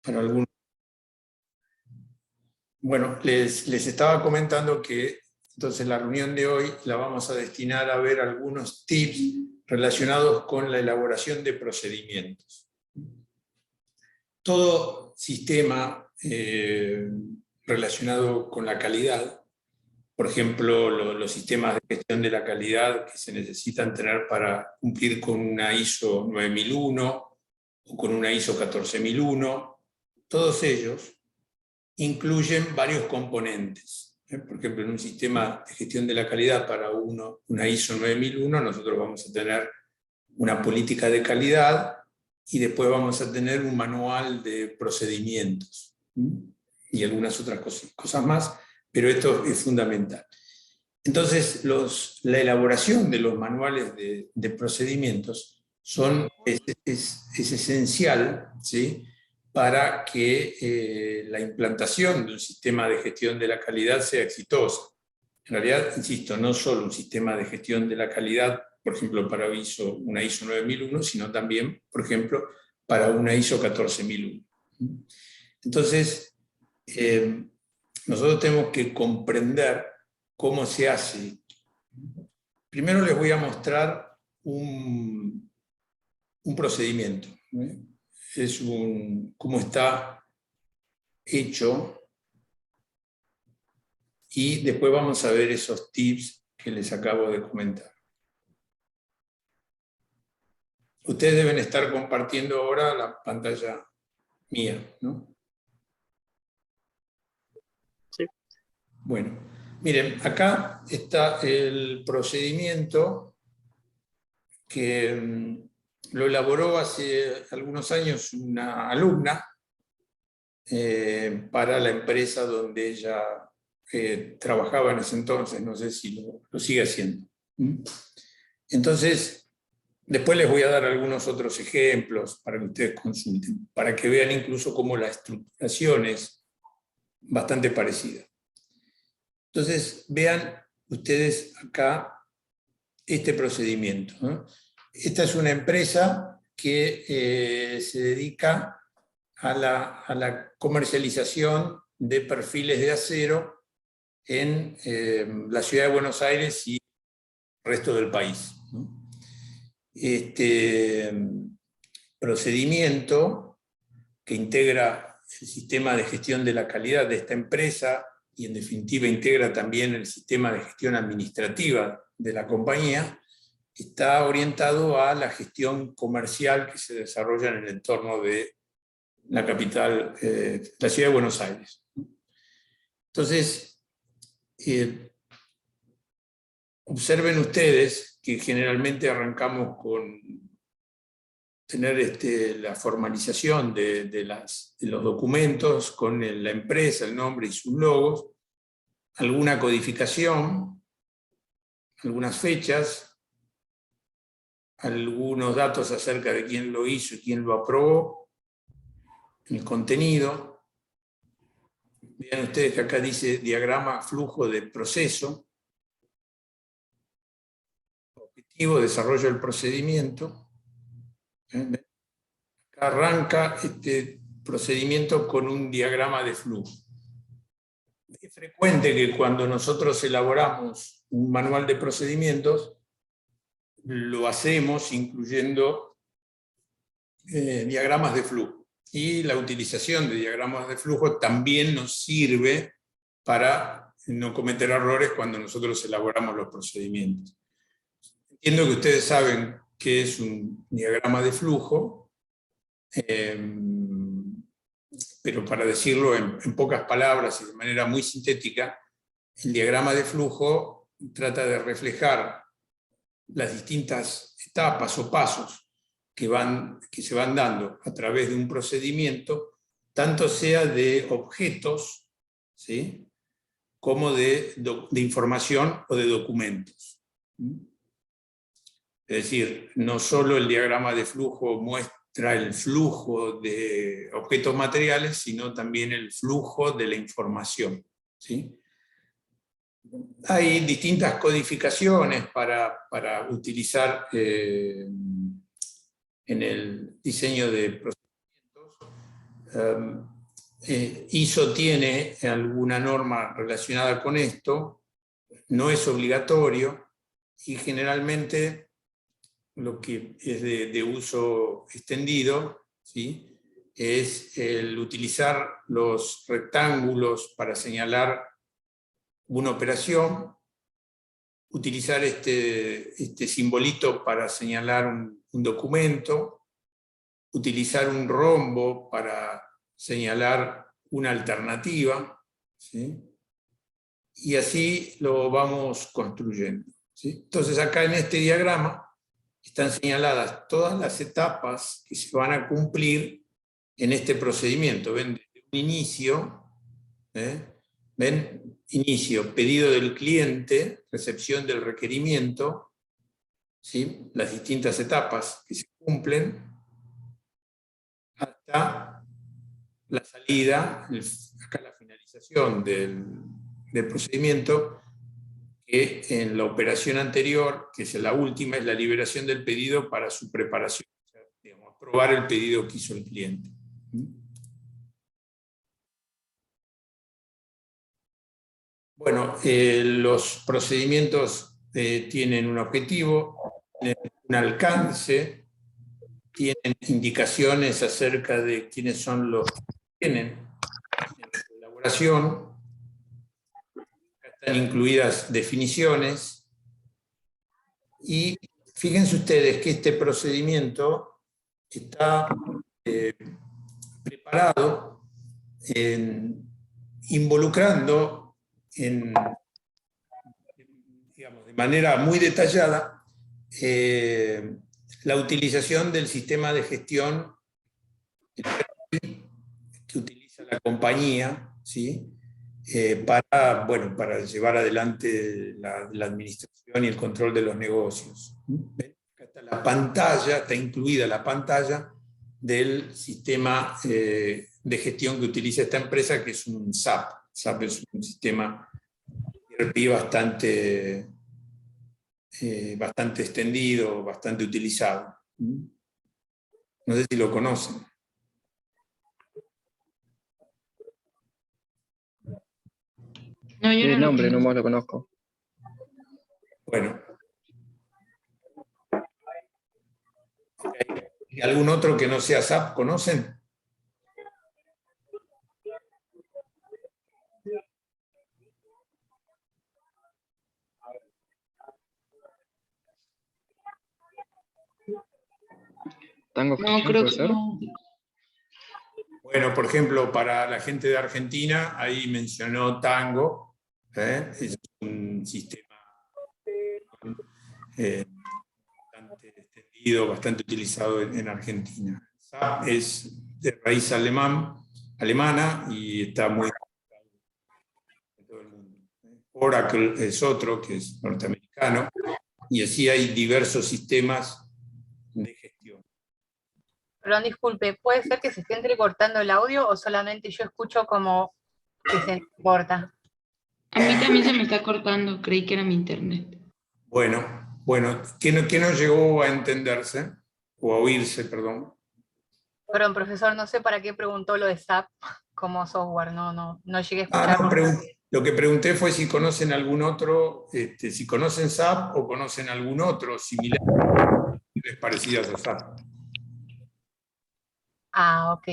para algunos. Bueno, les estaba comentando que entonces la reunión de hoy la vamos a destinar a ver algunos tips relacionados con la elaboración de procedimientos. Todo sistema relacionado con la calidad, por ejemplo, los sistemas de gestión de la calidad que se necesitan tener para cumplir con una ISO 9001 o con una ISO 14001, todos ellos incluyen varios componentes. Por ejemplo, en un sistema de gestión de la calidad para una ISO 9001, nosotros vamos a tener una política de calidad y después vamos a tener un manual de procedimientos y algunas otras cosas más, pero esto es fundamental. Entonces, la elaboración de los manuales de procedimientos es esencial, ¿sí?, para que la implantación de un sistema de gestión de la calidad sea exitosa. En realidad, insisto, no solo un sistema de gestión de la calidad, por ejemplo, para una ISO 9001, sino también, por ejemplo, para una ISO 14001. Entonces, nosotros tenemos que comprender cómo se hace. Primero les voy a mostrar un procedimiento. Es cómo está hecho, y después vamos a ver esos tips que les acabo de comentar. Ustedes deben estar compartiendo ahora la pantalla mía, ¿no? Sí. Bueno, miren, acá está el procedimiento que lo elaboró hace algunos años una alumna para la empresa donde ella trabajaba en ese entonces, no sé si lo sigue haciendo. Entonces, después les voy a dar algunos otros ejemplos para que ustedes consulten, para que vean incluso cómo la estructuración es bastante parecida. Entonces, vean ustedes acá este procedimiento, ¿no? Esta es una empresa que se dedica a la comercialización de perfiles de acero en la ciudad de Buenos Aires y el resto del país, ¿no? Este procedimiento, que integra el sistema de gestión de la calidad de esta empresa y en definitiva integra también el sistema de gestión administrativa de la compañía, está orientado a la gestión comercial que se desarrolla en el entorno de la capital, la ciudad de Buenos Aires. Entonces, observen ustedes que generalmente arrancamos con tener la formalización de los documentos con la empresa, el nombre y sus logos, alguna codificación, algunas fechas, algunos datos acerca de quién lo hizo y quién lo aprobó, el contenido. Vean ustedes que acá dice diagrama flujo de proceso, objetivo, desarrollo del procedimiento. Acá arranca este procedimiento con un diagrama de flujo. Es frecuente que cuando nosotros elaboramos un manual de procedimientos, lo hacemos incluyendo diagramas de flujo. Y la utilización de diagramas de flujo también nos sirve para no cometer errores cuando nosotros elaboramos los procedimientos. Entiendo que ustedes saben qué es un diagrama de flujo, pero para decirlo en pocas palabras y de manera muy sintética, el diagrama de flujo trata de reflejar las distintas etapas o pasos que se van dando a través de un procedimiento, tanto sea de objetos, ¿sí?, como de información o de documentos. Es decir, no solo el diagrama de flujo muestra el flujo de objetos materiales, sino también el flujo de la información, ¿sí? Hay distintas codificaciones para utilizar en el diseño de procedimientos. ISO tiene alguna norma relacionada con esto, no es obligatorio y generalmente lo que es de uso extendido, ¿sí?, es el utilizar los rectángulos para señalar una operación, utilizar este simbolito para señalar un documento, utilizar un rombo para señalar una alternativa, ¿sí?, y así lo vamos construyendo, ¿sí? Entonces acá en este diagrama están señaladas todas las etapas que se van a cumplir en este procedimiento. Ven, desde un inicio, ven, inicio, pedido del cliente, recepción del requerimiento, ¿sí?, las distintas etapas que se cumplen, hasta la salida, acá la finalización del procedimiento, que en la operación anterior, que es la última, es la liberación del pedido para su preparación, o sea, digamos, aprobar el pedido que hizo el cliente. Bueno, los procedimientos tienen un objetivo, tienen un alcance, tienen indicaciones acerca de quiénes son los que tienen en su elaboración. Están incluidas definiciones y fíjense ustedes que este procedimiento está preparado involucrando digamos, de manera muy detallada la utilización del sistema de gestión que utiliza la compañía, ¿sí?, para llevar adelante la administración y el control de los negocios. Acá está la pantalla, está incluida la pantalla del sistema de gestión que utiliza esta empresa, que es un SAP. SAP es un sistema ERP bastante extendido, bastante utilizado. No sé si lo conocen. No, yo El no nombre lo nomás lo conozco. Bueno. ¿Y algún otro que no sea SAP conocen? ¿Tango No, Gestión creo puede que ser? no. Bueno, por ejemplo, para la gente de Argentina, ahí mencionó Tango, es un sistema bastante extendido, bastante utilizado en Argentina. SAP es de raíz alemana y está muy en todo el mundo. Oracle es otro, que es norteamericano, y así hay diversos sistemas de gestión. Perdón, disculpe, ¿puede ser que se esté entrecortando el audio o solamente yo escucho como que se entrecorta? A mí también se me está cortando, creí que era mi internet. Bueno, ¿qué no llegó a entenderse? O a oírse, perdón. Perdón, profesor, no sé para qué preguntó lo de SAP como software, no llegué a escuchar. No, lo que pregunté fue si conocen algún otro, si conocen SAP o conocen algún otro similar, parecidas a SAP. Ah, ok.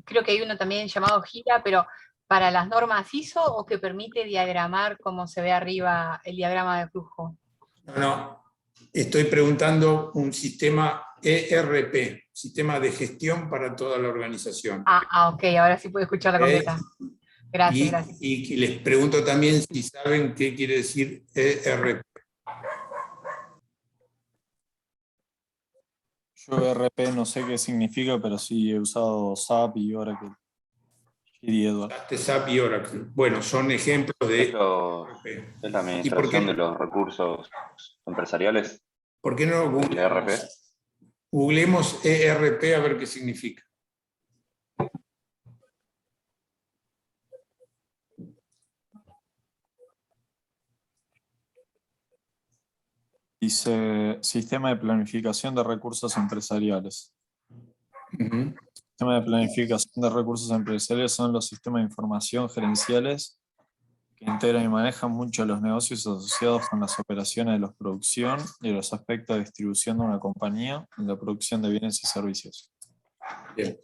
Creo que hay uno también llamado Gira, pero para las normas ISO o que permite diagramar como se ve arriba el diagrama de flujo. No, estoy preguntando un sistema ERP, sistema de gestión para toda la organización. Ok, ahora sí puedo escuchar la completa. Gracias. Y les pregunto también si saben qué quiere decir ERP. Yo ERP no sé qué significa, pero sí he usado SAP y Oracle. Y Edward. SAP y Oracle. Bueno, son ejemplos de ¿Es la administración de los recursos empresariales? ¿Por qué no ¿El ERP? googleemos ERP a ver qué significa? Dice Sistema de Planificación de Recursos Empresariales. Sistema de planificación de recursos empresariales son los sistemas de información gerenciales que integran y manejan mucho los negocios asociados con las operaciones de la producción y los aspectos de distribución de una compañía y la producción de bienes y servicios. Bien.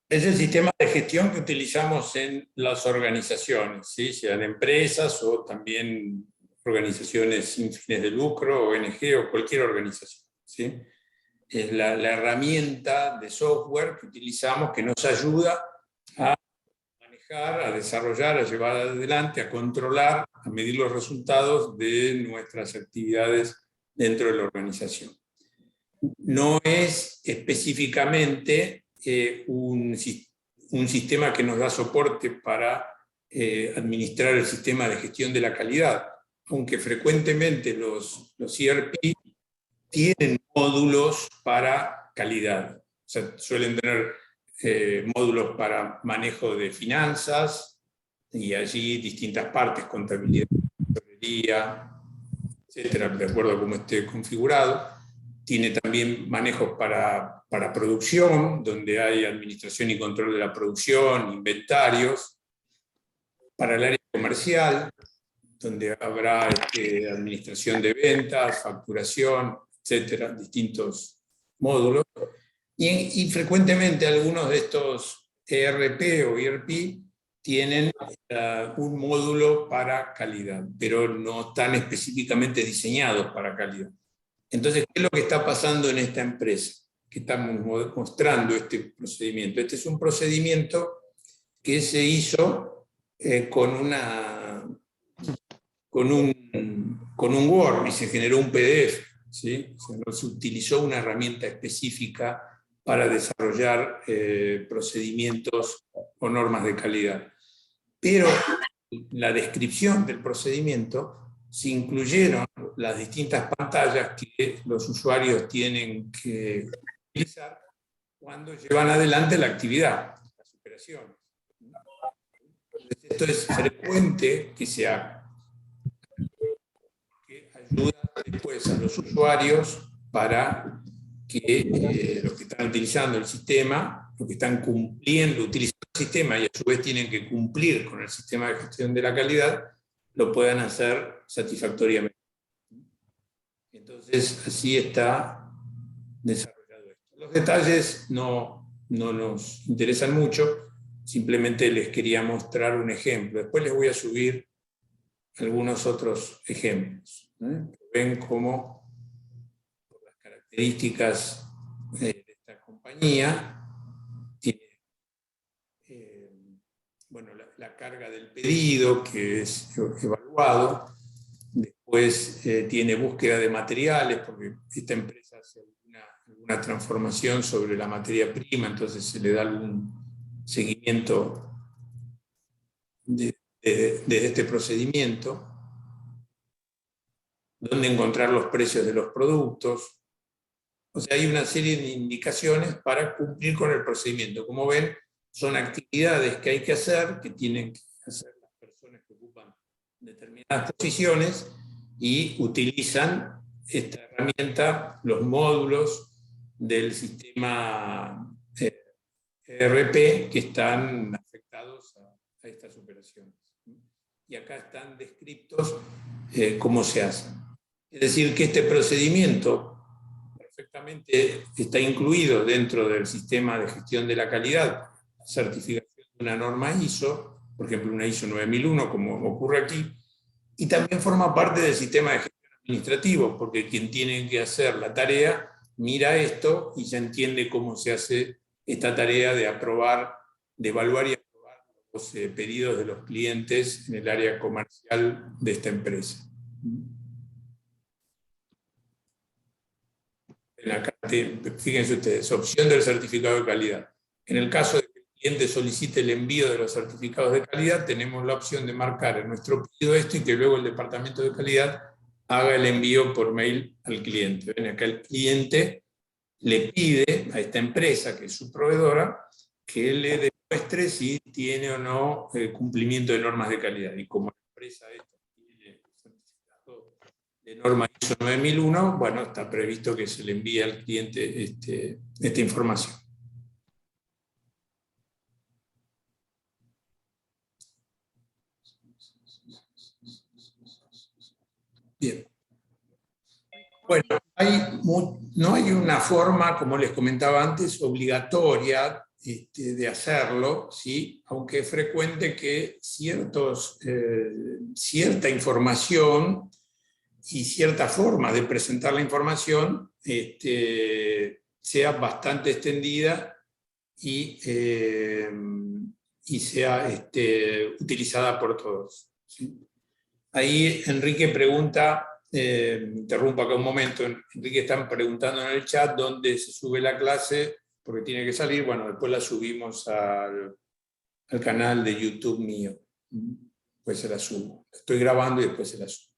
Es el sistema de gestión que utilizamos en las organizaciones, ¿sí? Sean empresas o también organizaciones sin fines de lucro, ONG o cualquier organización, ¿sí? Es la herramienta de software que utilizamos que nos ayuda a manejar, a desarrollar, a llevar adelante, a controlar, a medir los resultados de nuestras actividades dentro de la organización. No es específicamente un sistema que nos da soporte para administrar el sistema de gestión de la calidad, aunque frecuentemente los ERP tienen módulos para calidad. O sea, suelen tener módulos para manejo de finanzas y allí distintas partes, contabilidad, tesorería, etcétera, de acuerdo a cómo esté configurado. Tiene también manejos para producción, donde hay administración y control de la producción, inventarios. Para el área comercial, donde habrá administración de ventas, facturación, etcétera, distintos módulos. Y frecuentemente algunos de estos ERP o ERP tienen un módulo para calidad, pero no están específicamente diseñados para calidad. Entonces, ¿qué es lo que está pasando en esta empresa? Que estamos mostrando este procedimiento. Este es un procedimiento que se hizo con un Word y se generó un PDF, ¿sí? O sea, no se utilizó una herramienta específica para desarrollar procedimientos o normas de calidad. Pero en la descripción del procedimiento se incluyeron las distintas pantallas que los usuarios tienen que utilizar cuando llevan adelante la actividad, las operaciones. Entonces, esto es frecuente que se haga, que ayuda después a los usuarios para que los que están utilizando el sistema, los que están utilizando el sistema y a su vez tienen que cumplir con el sistema de gestión de la calidad, lo puedan hacer satisfactoriamente. Entonces, así está desarrollado esto. Los detalles no nos interesan mucho, simplemente les quería mostrar un ejemplo. Después les voy a subir algunos otros ejemplos. Ven cómo, por las características de esta compañía, tiene bueno, la carga del pedido, que es evaluado. Después tiene búsqueda de materiales, porque esta empresa hace alguna transformación sobre la materia prima, entonces se le da algún seguimiento de este procedimiento. Dónde encontrar los precios de los productos. O sea, hay una serie de indicaciones para cumplir con el procedimiento. Como ven, son actividades que hay que hacer, que tienen que hacer las personas que ocupan determinadas posiciones y utilizan esta herramienta, los módulos del sistema ERP que están afectados a estas operaciones. Y acá están descritos cómo se hacen. Es decir, que este procedimiento perfectamente está incluido dentro del sistema de gestión de la calidad, certificación de una norma ISO, por ejemplo una ISO 9001, como ocurre aquí, y también forma parte del sistema de gestión administrativo, porque quien tiene que hacer la tarea mira esto y ya entiende cómo se hace esta tarea de aprobar, de evaluar y aprobar los pedidos de los clientes en el área comercial de esta empresa. Acá fíjense ustedes, opción del certificado de calidad. En el caso de que el cliente solicite el envío de los certificados de calidad, tenemos la opción de marcar en nuestro pedido esto y que luego el departamento de calidad haga el envío por mail al cliente. ¿Ven? Acá el cliente le pide a esta empresa, que es su proveedora, que le demuestre si tiene o no cumplimiento de normas de calidad. Y como la empresa esta tiene certificado de norma ISO 9001, bueno, está previsto que se le envíe al cliente esta información. Bien. Bueno, no hay una forma, como les comentaba antes, obligatoria de hacerlo, ¿sí? Aunque es frecuente que cierta información y cierta forma de presentar la información sea bastante extendida y sea utilizada por todos, ¿sí? Ahí Enrique pregunta, interrumpo acá un momento, Enrique están preguntando en el chat dónde se sube la clase, porque tiene que salir, bueno, después la subimos al canal de YouTube mío, después se la subo, estoy grabando y después se la subo.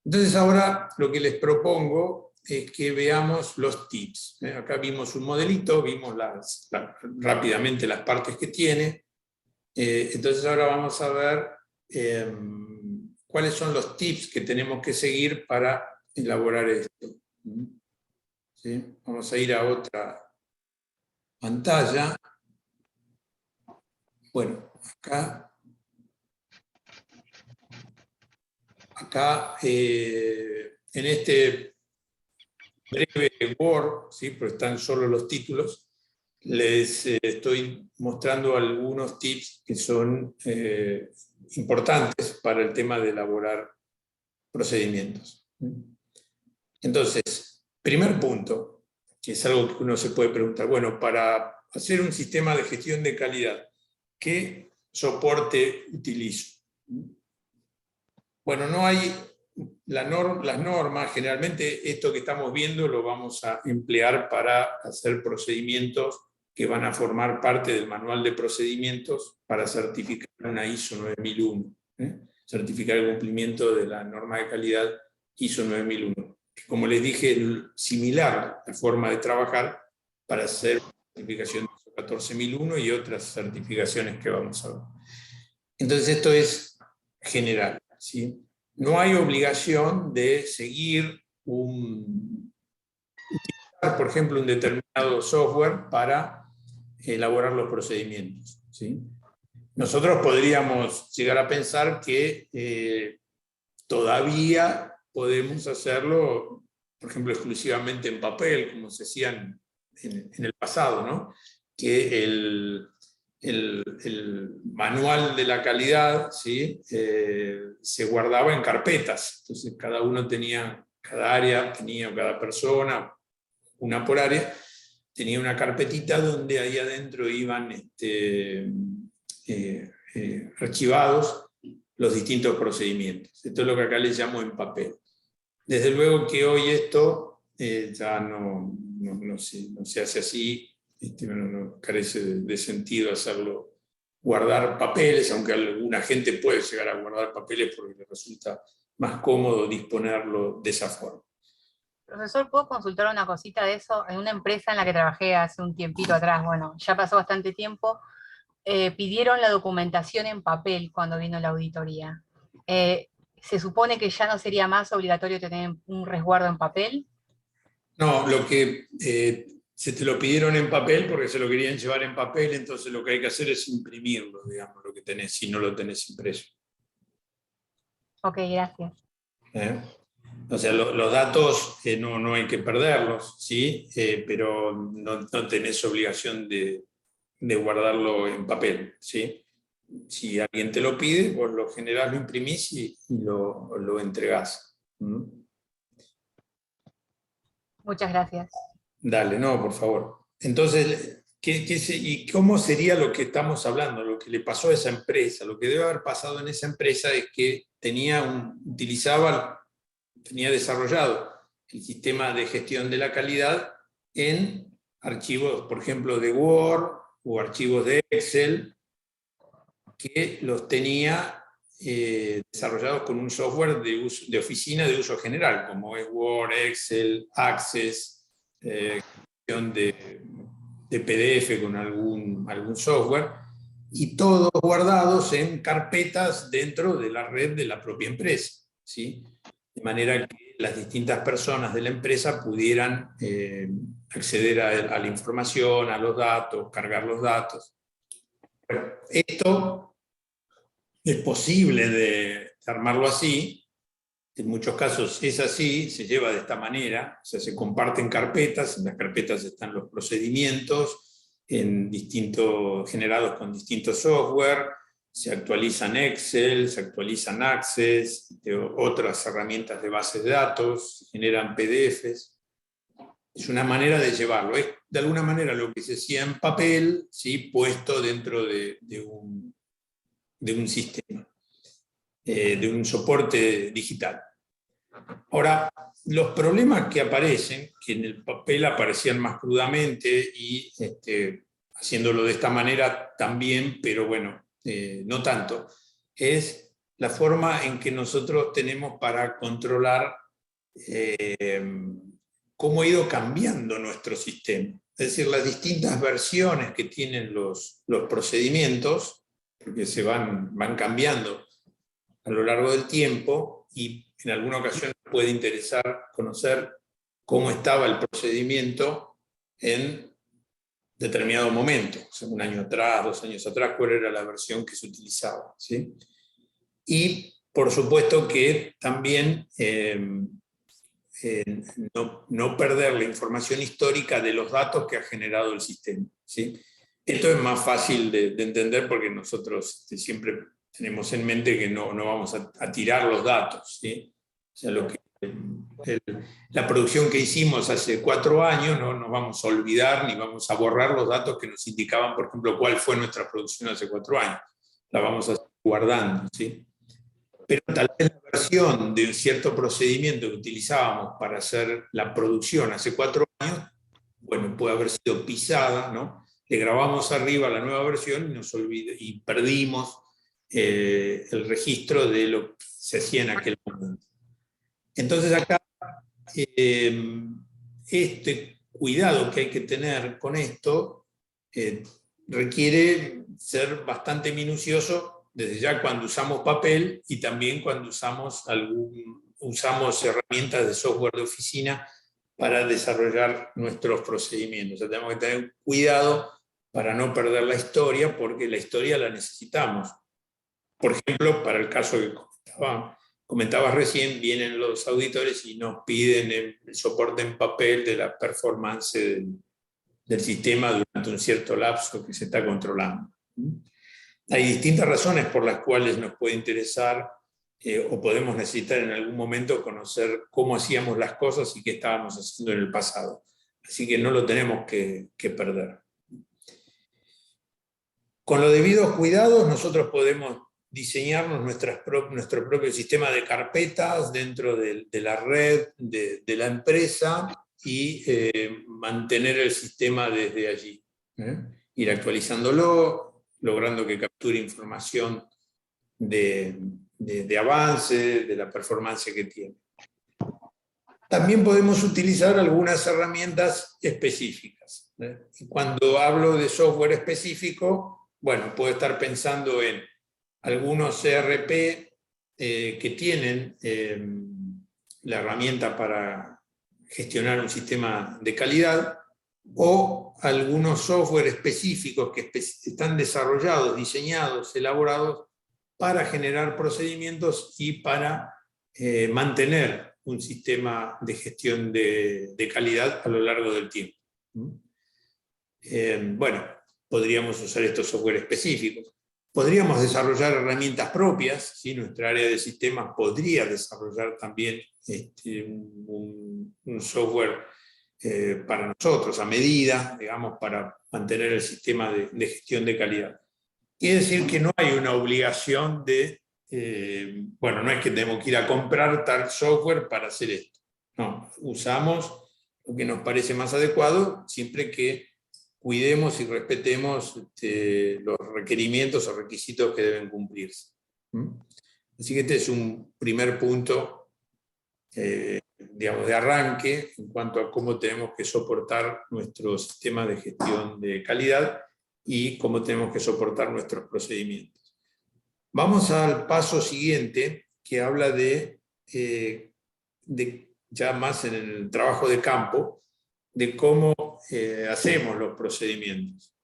Entonces ahora lo que les propongo es que veamos los tips. Acá vimos un modelito, vimos rápidamente las partes que tiene, entonces ahora vamos a ver cuáles son los tips que tenemos que seguir para elaborar esto. ¿Sí? Vamos a ir a otra pantalla. Bueno, acá en este breve Word, ¿sí? Pero están solo los títulos, les estoy mostrando algunos tips que son importantes para el tema de elaborar procedimientos. Entonces, primer punto, que es algo que uno se puede preguntar, bueno, para hacer un sistema de gestión de calidad, ¿qué soporte utilizo? Bueno, no hay las normas, generalmente esto que estamos viendo lo vamos a emplear para hacer procedimientos que van a formar parte del manual de procedimientos para certificar una ISO 9001, certificar el cumplimiento de la norma de calidad ISO 9001. Como les dije, similar la forma de trabajar para hacer certificación ISO 14001 y otras certificaciones que vamos a ver. Entonces esto es general, ¿sí? No hay obligación de seguir utilizar, por ejemplo, un determinado software para elaborar los procedimientos, ¿sí? Nosotros podríamos llegar a pensar que todavía podemos hacerlo, por ejemplo, exclusivamente en papel, como se hacían en el pasado, ¿no? Que el manual de la calidad, ¿sí? Se guardaba en carpetas, entonces cada área tenía, cada persona, una por área, tenía una carpetita donde ahí adentro iban archivados los distintos procedimientos. Esto es lo que acá les llamo en papel. Desde luego que hoy esto ya no se hace así, no carece de sentido hacerlo, guardar papeles, aunque alguna gente puede llegar a guardar papeles porque le resulta más cómodo disponerlo de esa forma. Profesor, ¿puedo consultar una cosita de eso? En una empresa en la que trabajé hace un tiempito atrás, bueno, ya pasó bastante tiempo, pidieron la documentación en papel cuando vino la auditoría. ¿Se supone que ya no sería más obligatorio tener un resguardo en papel? No, lo que se te lo pidieron en papel porque se lo querían llevar en papel, entonces lo que hay que hacer es imprimirlo, digamos, lo que tenés, si no lo tenés impreso. Ok, gracias. O sea, los datos no hay que perderlos, ¿sí? Pero no tenés obligación de guardarlo en papel, ¿sí? Si alguien te lo pide, vos lo generás, lo imprimís y lo entregás. Muchas gracias. Dale, no, por favor. Entonces, ¿y cómo sería lo que estamos hablando? Lo que le pasó a esa empresa. Lo que debe haber pasado en esa empresa es que tenía desarrollado el sistema de gestión de la calidad en archivos, por ejemplo, de Word o archivos de Excel, que los tenía desarrollados con un software de oficina de uso general, como es Word, Excel, Access, gestión de PDF con algún software, y todos guardados en carpetas dentro de la red de la propia empresa, ¿sí? De manera que las distintas personas de la empresa pudieran acceder a la información, a los datos, cargar los datos. Bueno, esto es posible de armarlo así. En muchos casos es así, se lleva de esta manera, o sea, se comparten carpetas, en las carpetas están los procedimientos generados con distintos software, se actualizan Excel, se actualizan Access, otras herramientas de bases de datos, se generan PDFs. Es una manera de llevarlo, es de alguna manera lo que se hacía en papel, ¿sí? Puesto dentro de un sistema, de un soporte digital. Ahora, los problemas que aparecen, que en el papel aparecían más crudamente y haciéndolo de esta manera también, pero bueno, no tanto, es la forma en que nosotros tenemos para controlar cómo ha ido cambiando nuestro sistema. Es decir, las distintas versiones que tienen los procedimientos, porque se van cambiando a lo largo del tiempo, y en alguna ocasión puede interesar conocer cómo estaba el procedimiento en determinado momento, o sea, un año atrás, 2 años atrás, cuál era la versión que se utilizaba, ¿sí? Y por supuesto que también no perder la información histórica de los datos que ha generado el sistema, ¿sí? Esto es más fácil de entender porque nosotros siempre tenemos en mente que no vamos a tirar los datos, ¿sí? O sea, la producción que hicimos hace 4 años no nos vamos a olvidar ni vamos a borrar los datos que nos indicaban, por ejemplo, cuál fue nuestra producción hace 4 años. La vamos a estar guardando, ¿sí? Pero tal vez la versión de un cierto procedimiento que utilizábamos para hacer la producción hace 4 años, bueno, puede haber sido pisada, ¿no? Le grabamos arriba la nueva versión y perdimos el registro de lo que se hacía en aquel momento. Entonces acá, este cuidado que hay que tener con esto requiere ser bastante minucioso desde ya cuando usamos papel y también cuando usamos herramientas de software de oficina para desarrollar nuestros procedimientos. O sea, tenemos que tener cuidado para no perder la historia, porque la historia la necesitamos. Por ejemplo, para el caso que comentabas recién, vienen los auditores y nos piden el soporte en papel de la performance del sistema durante un cierto lapso que se está controlando. Hay distintas razones por las cuales nos puede interesar o podemos necesitar en algún momento conocer cómo hacíamos las cosas y qué estábamos haciendo en el pasado. Así que no lo tenemos que perder. Con los debidos cuidados nosotros podemos diseñarnos nuestro propio sistema de carpetas dentro de la red de la empresa y mantener el sistema desde allí. Ir actualizándolo, logrando que capture información de avance, de la performance que tiene. También podemos utilizar algunas herramientas específicas. Y cuando hablo de software específico, bueno, puedo estar pensando en algunos ERP que tienen la herramienta para gestionar un sistema de calidad, o algunos software específicos que están desarrollados, diseñados, elaborados para generar procedimientos y para mantener un sistema de gestión de calidad a lo largo del tiempo. Bueno, podríamos usar estos software específicos. Podríamos desarrollar herramientas propias, ¿sí? Nuestra área de sistemas podría desarrollar también un software para nosotros, a medida, digamos, para mantener el sistema de gestión de calidad. Quiere decir que no hay una obligación de, bueno, no es que tenemos que ir a comprar tal software para hacer esto. No, usamos lo que nos parece más adecuado, siempre que cuidemos y respetemos los requerimientos o requisitos que deben cumplirse. Así que este es un primer punto, digamos, de arranque en cuanto a cómo tenemos que soportar nuestro sistema de gestión de calidad y cómo tenemos que soportar nuestros procedimientos. Vamos al paso siguiente, que habla de ya más en el trabajo de campo, de cómo hacemos los procedimientos.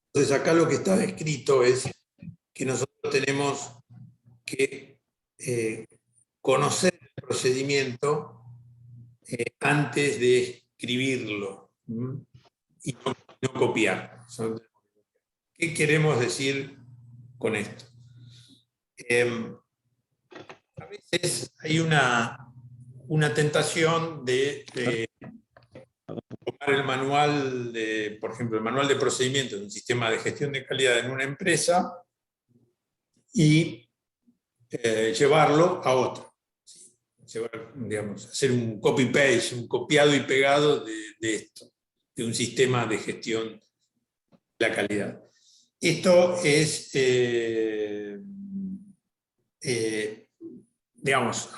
Entonces acá lo que está escrito es que nosotros tenemos que conocer el procedimiento antes de escribirlo y no copiar. ¿Qué queremos decir con esto? A veces hay una tentación de tomar el manual por ejemplo, el manual de procedimientos de un sistema de gestión de calidad en una empresa y llevarlo a otro. ¿Sí? Hacer un copy-paste, un copiado y pegado de esto, de un sistema de gestión de la calidad. Esto es,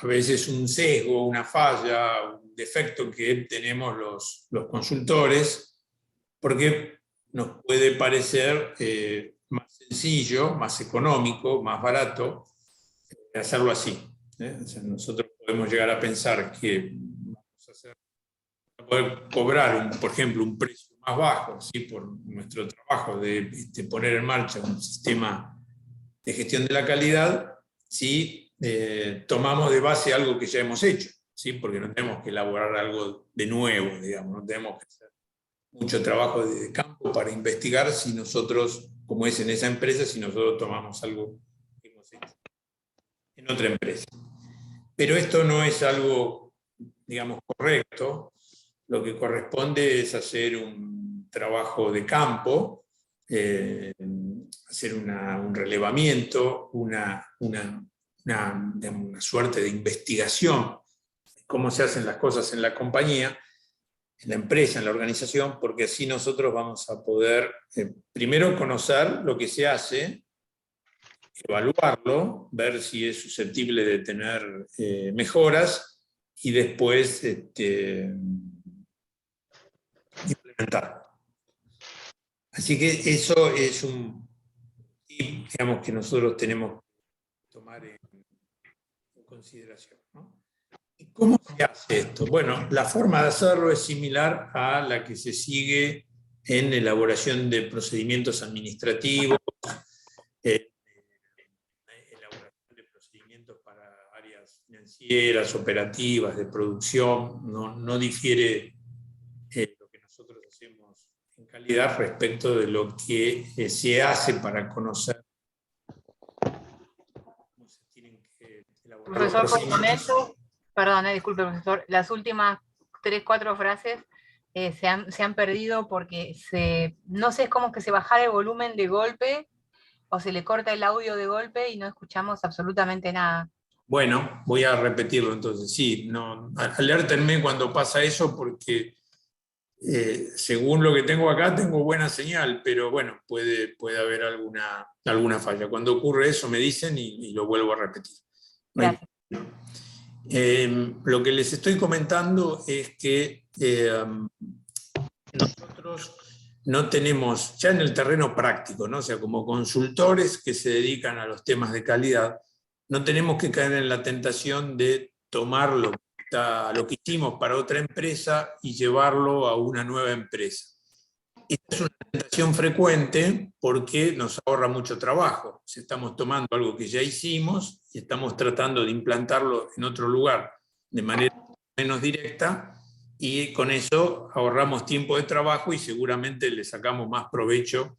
a veces un sesgo, una falla, un defecto que tenemos los consultores, porque nos puede parecer más sencillo, más económico, más barato hacerlo así. O sea, nosotros podemos llegar a pensar que vamos a poder cobrar, por ejemplo, un precio más bajo, ¿sí? Por nuestro trabajo de poner en marcha un sistema de gestión de la calidad, si tomamos de base algo que ya hemos hecho, ¿sí? Porque no tenemos que elaborar algo de nuevo, digamos, no tenemos que hacer mucho trabajo de campo para investigar si nosotros, como es en esa empresa, si nosotros tomamos algo que hemos hecho en otra empresa. Pero esto no es algo, digamos, correcto. Lo que corresponde es hacer un trabajo de campo, hacer un relevamiento, una suerte de investigación de cómo se hacen las cosas en la compañía, en la empresa, en la organización, porque así nosotros vamos a poder primero conocer lo que se hace, evaluarlo, ver si es susceptible de tener mejoras y después implementarlo. Así que eso es un tip, digamos, que nosotros tenemos que tomar en consideración, ¿no? ¿Y cómo se hace esto? Bueno, la forma de hacerlo es similar a la que se sigue en elaboración de procedimientos administrativos, elaboración de procedimientos para áreas financieras, operativas, de producción. No difiere lo que nosotros hacemos en calidad respecto de lo que se hace para conocer cómo se tienen que elaborar. Profesor, por el momento, perdón, disculpe, profesor, las últimas 3, 4 frases se han perdido porque no sé, es como que se bajara el volumen de golpe o se le corta el audio de golpe y no escuchamos absolutamente nada. Bueno, voy a repetirlo entonces. Sí, alértenme cuando pasa eso porque según lo que tengo acá tengo buena señal, pero bueno, puede haber alguna falla. Cuando ocurre eso me dicen y lo vuelvo a repetir. Gracias. Lo que les estoy comentando es que nosotros no tenemos, ya en el terreno práctico, ¿no? O sea, como consultores que se dedican a los temas de calidad, no tenemos que caer en la tentación de tomar lo que hicimos para otra empresa y llevarlo a una nueva empresa. Esta es una tentación frecuente porque nos ahorra mucho trabajo. Si estamos tomando algo que ya hicimos y estamos tratando de implantarlo en otro lugar de manera menos directa, y con eso ahorramos tiempo de trabajo y seguramente le sacamos más provecho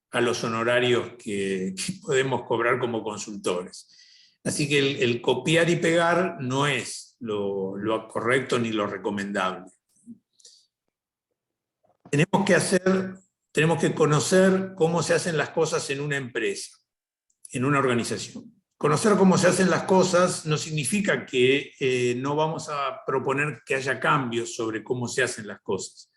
a los honorarios que podemos cobrar como consultores. Así que el copiar y pegar no es lo correcto ni lo recomendable. Tenemos que conocer cómo se hacen las cosas en una empresa, en una organización. Conocer cómo se hacen las cosas no significa que no vamos a proponer que haya cambios sobre cómo se hacen las cosas,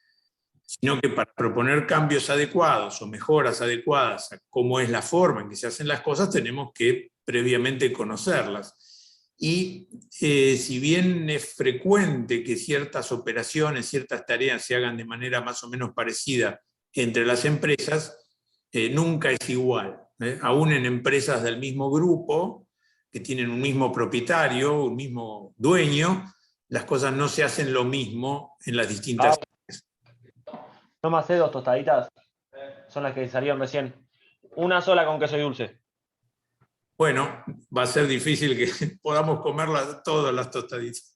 sino que para proponer cambios adecuados o mejoras adecuadas a cómo es la forma en que se hacen las cosas, tenemos que previamente conocerlas. Y si bien es frecuente que ciertas operaciones, ciertas tareas se hagan de manera más o menos parecida entre las empresas, nunca es igual. Aún en empresas del mismo grupo, que tienen un mismo propietario, un mismo dueño, las cosas no se hacen lo mismo en las distintas áreas. No me 2 tostaditas, son las que salieron recién. Una sola con queso y dulce. Bueno, va a ser difícil que podamos comerlas todas las tostaditas.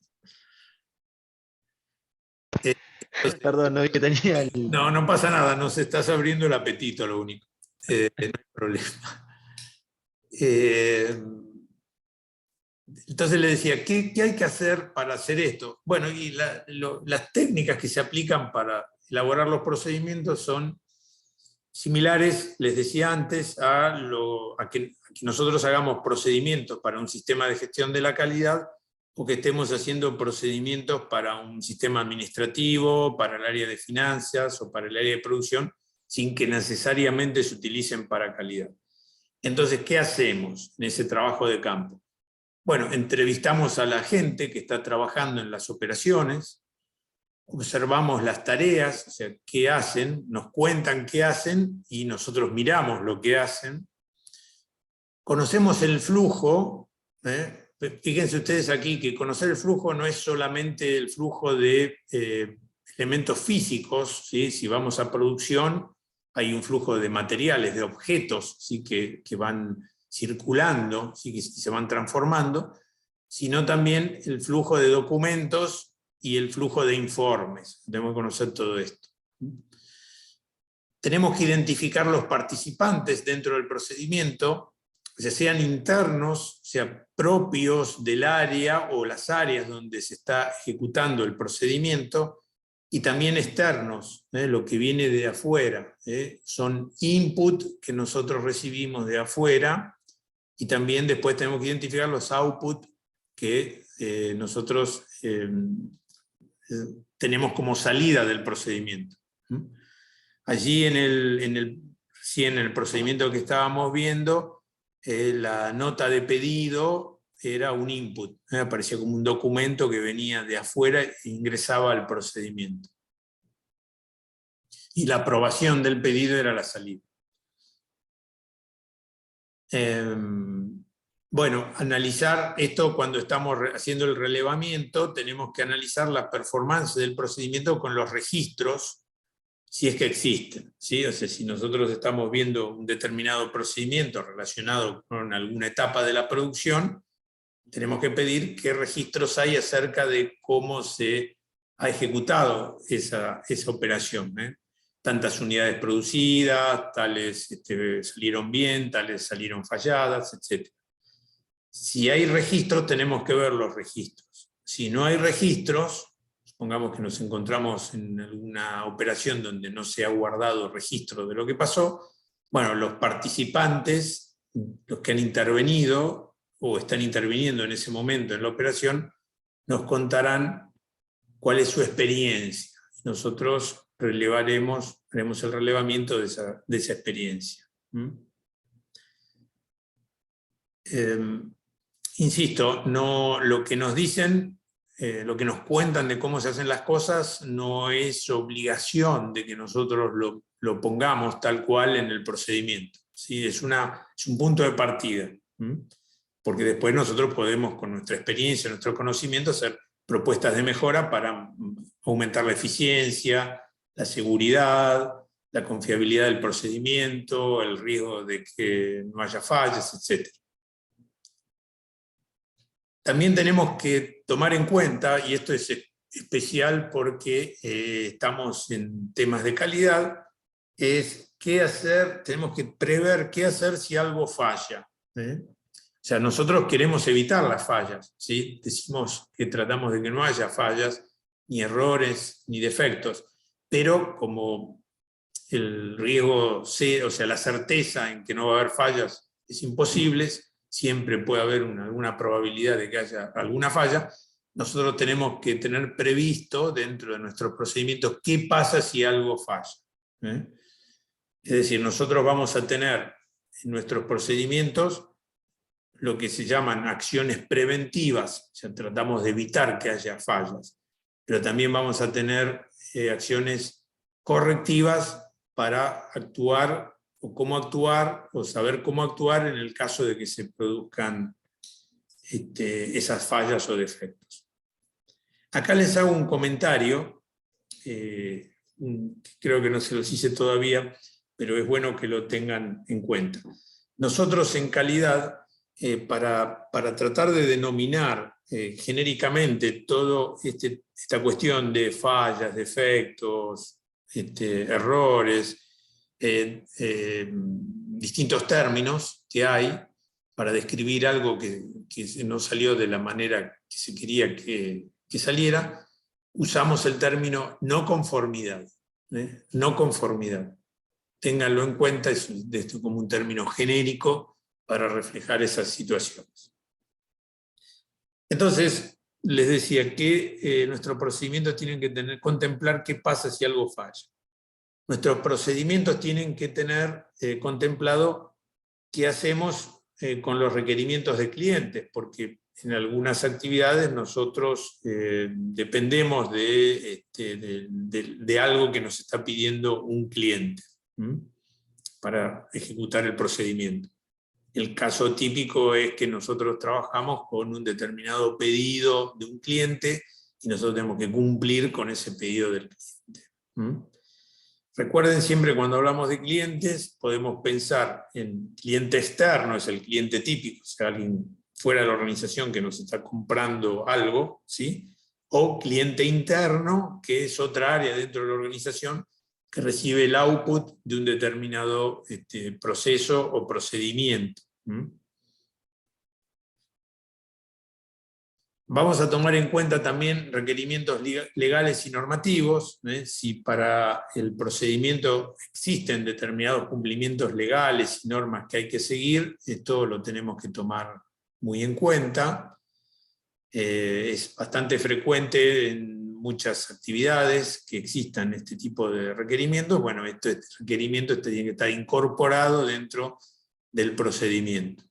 Perdón, no vi que tenía el... No, no pasa nada, nos estás abriendo el apetito, lo único. No hay problema. Entonces le decía, ¿qué hay que hacer para hacer esto? Bueno, y las técnicas que se aplican para elaborar los procedimientos son similares, les decía antes, a que nosotros hagamos procedimientos para un sistema de gestión de la calidad o que estemos haciendo procedimientos para un sistema administrativo, para el área de finanzas o para el área de producción, sin que necesariamente se utilicen para calidad. Entonces, ¿qué hacemos en ese trabajo de campo? Bueno, entrevistamos a la gente que está trabajando en las operaciones, observamos las tareas, o sea, qué hacen, nos cuentan qué hacen y nosotros miramos lo que hacen. Conocemos el flujo. Fíjense ustedes aquí que conocer el flujo no es solamente el flujo de elementos físicos, ¿sí? Si vamos a producción, hay un flujo de materiales, de objetos, ¿sí? que van circulando, ¿sí? Que se van transformando, sino también el flujo de documentos y el flujo de informes. Tenemos que conocer todo esto. Tenemos que identificar los participantes dentro del procedimiento, ya sean internos, sea propios del área o las áreas donde se está ejecutando el procedimiento, y también externos, lo que viene de afuera. Son input que nosotros recibimos de afuera, y también después tenemos que identificar los output que nosotros tenemos como salida del procedimiento. Allí en el procedimiento que estábamos viendo, la nota de pedido era un input, aparecía como un documento que venía de afuera e ingresaba al procedimiento. Y la aprobación del pedido era la salida. Bueno, analizar esto cuando estamos haciendo el relevamiento, tenemos que analizar la performance del procedimiento con los registros, si es que existen, ¿sí? O sea, si nosotros estamos viendo un determinado procedimiento relacionado con alguna etapa de la producción, tenemos que pedir qué registros hay acerca de cómo se ha ejecutado esa operación. Tantas unidades producidas, tales salieron bien, tales salieron falladas, etc. Si hay registros, tenemos que ver los registros. Si no hay registros, supongamos que nos encontramos en alguna operación donde no se ha guardado registro de lo que pasó, bueno, los participantes, los que han intervenido o están interviniendo en ese momento en la operación, nos contarán cuál es su experiencia. Nosotros haremos el relevamiento de esa experiencia. Insisto, lo que nos dicen, lo que nos cuentan de cómo se hacen las cosas, no es obligación de que nosotros lo pongamos tal cual en el procedimiento. ¿Sí? Es un punto de partida. Porque después nosotros podemos, con nuestra experiencia, nuestro conocimiento, hacer propuestas de mejora para aumentar la eficiencia, la seguridad, la confiabilidad del procedimiento, el riesgo de que no haya fallas, etc. También tenemos que tomar en cuenta, y esto es especial porque estamos en temas de calidad, es qué hacer, tenemos que prever qué hacer si algo falla. O sea, nosotros queremos evitar las fallas, ¿sí? Decimos que tratamos de que no haya fallas, ni errores, ni defectos, pero como el riesgo, o sea, la certeza en que no va a haber fallas es imposible, siempre puede haber alguna probabilidad de que haya alguna falla, nosotros tenemos que tener previsto dentro de nuestros procedimientos qué pasa si algo falla. Es decir, nosotros vamos a tener en nuestros procedimientos lo que se llaman acciones preventivas, o sea, tratamos de evitar que haya fallas, pero también vamos a tener acciones correctivas para actuar, o cómo actuar, o saber cómo actuar en el caso de que se produzcan esas fallas o defectos. Acá les hago un comentario, creo que no se los hice todavía, pero es bueno que lo tengan en cuenta. Nosotros en calidad para tratar de denominar genéricamente toda esta cuestión de fallas, defectos, errores, distintos términos que hay para describir algo que no salió de la manera que se quería que saliera, usamos el término no conformidad. No conformidad. Ténganlo en cuenta, esto como un término genérico para reflejar esas situaciones. Entonces, les decía que nuestros procedimientos tienen que contemplar qué pasa si algo falla. Nuestros procedimientos tienen que tener contemplado qué hacemos con los requerimientos de clientes, porque en algunas actividades nosotros dependemos de algo que nos está pidiendo un cliente para ejecutar el procedimiento. El caso típico es que nosotros trabajamos con un determinado pedido de un cliente y nosotros tenemos que cumplir con ese pedido del cliente. Recuerden siempre, cuando hablamos de clientes, podemos pensar en cliente externo, es el cliente típico, o sea, alguien fuera de la organización que nos está comprando algo, ¿sí? O cliente interno, que es otra área dentro de la organización que recibe el output de un determinado proceso o procedimiento. Vamos a tomar en cuenta también requerimientos legales y normativos. Si para el procedimiento existen determinados cumplimientos legales y normas que hay que seguir, esto lo tenemos que tomar muy en cuenta. Es bastante frecuente en muchas actividades que existan este tipo de requerimientos. Bueno, este requerimiento tiene que estar incorporado dentro del procedimiento.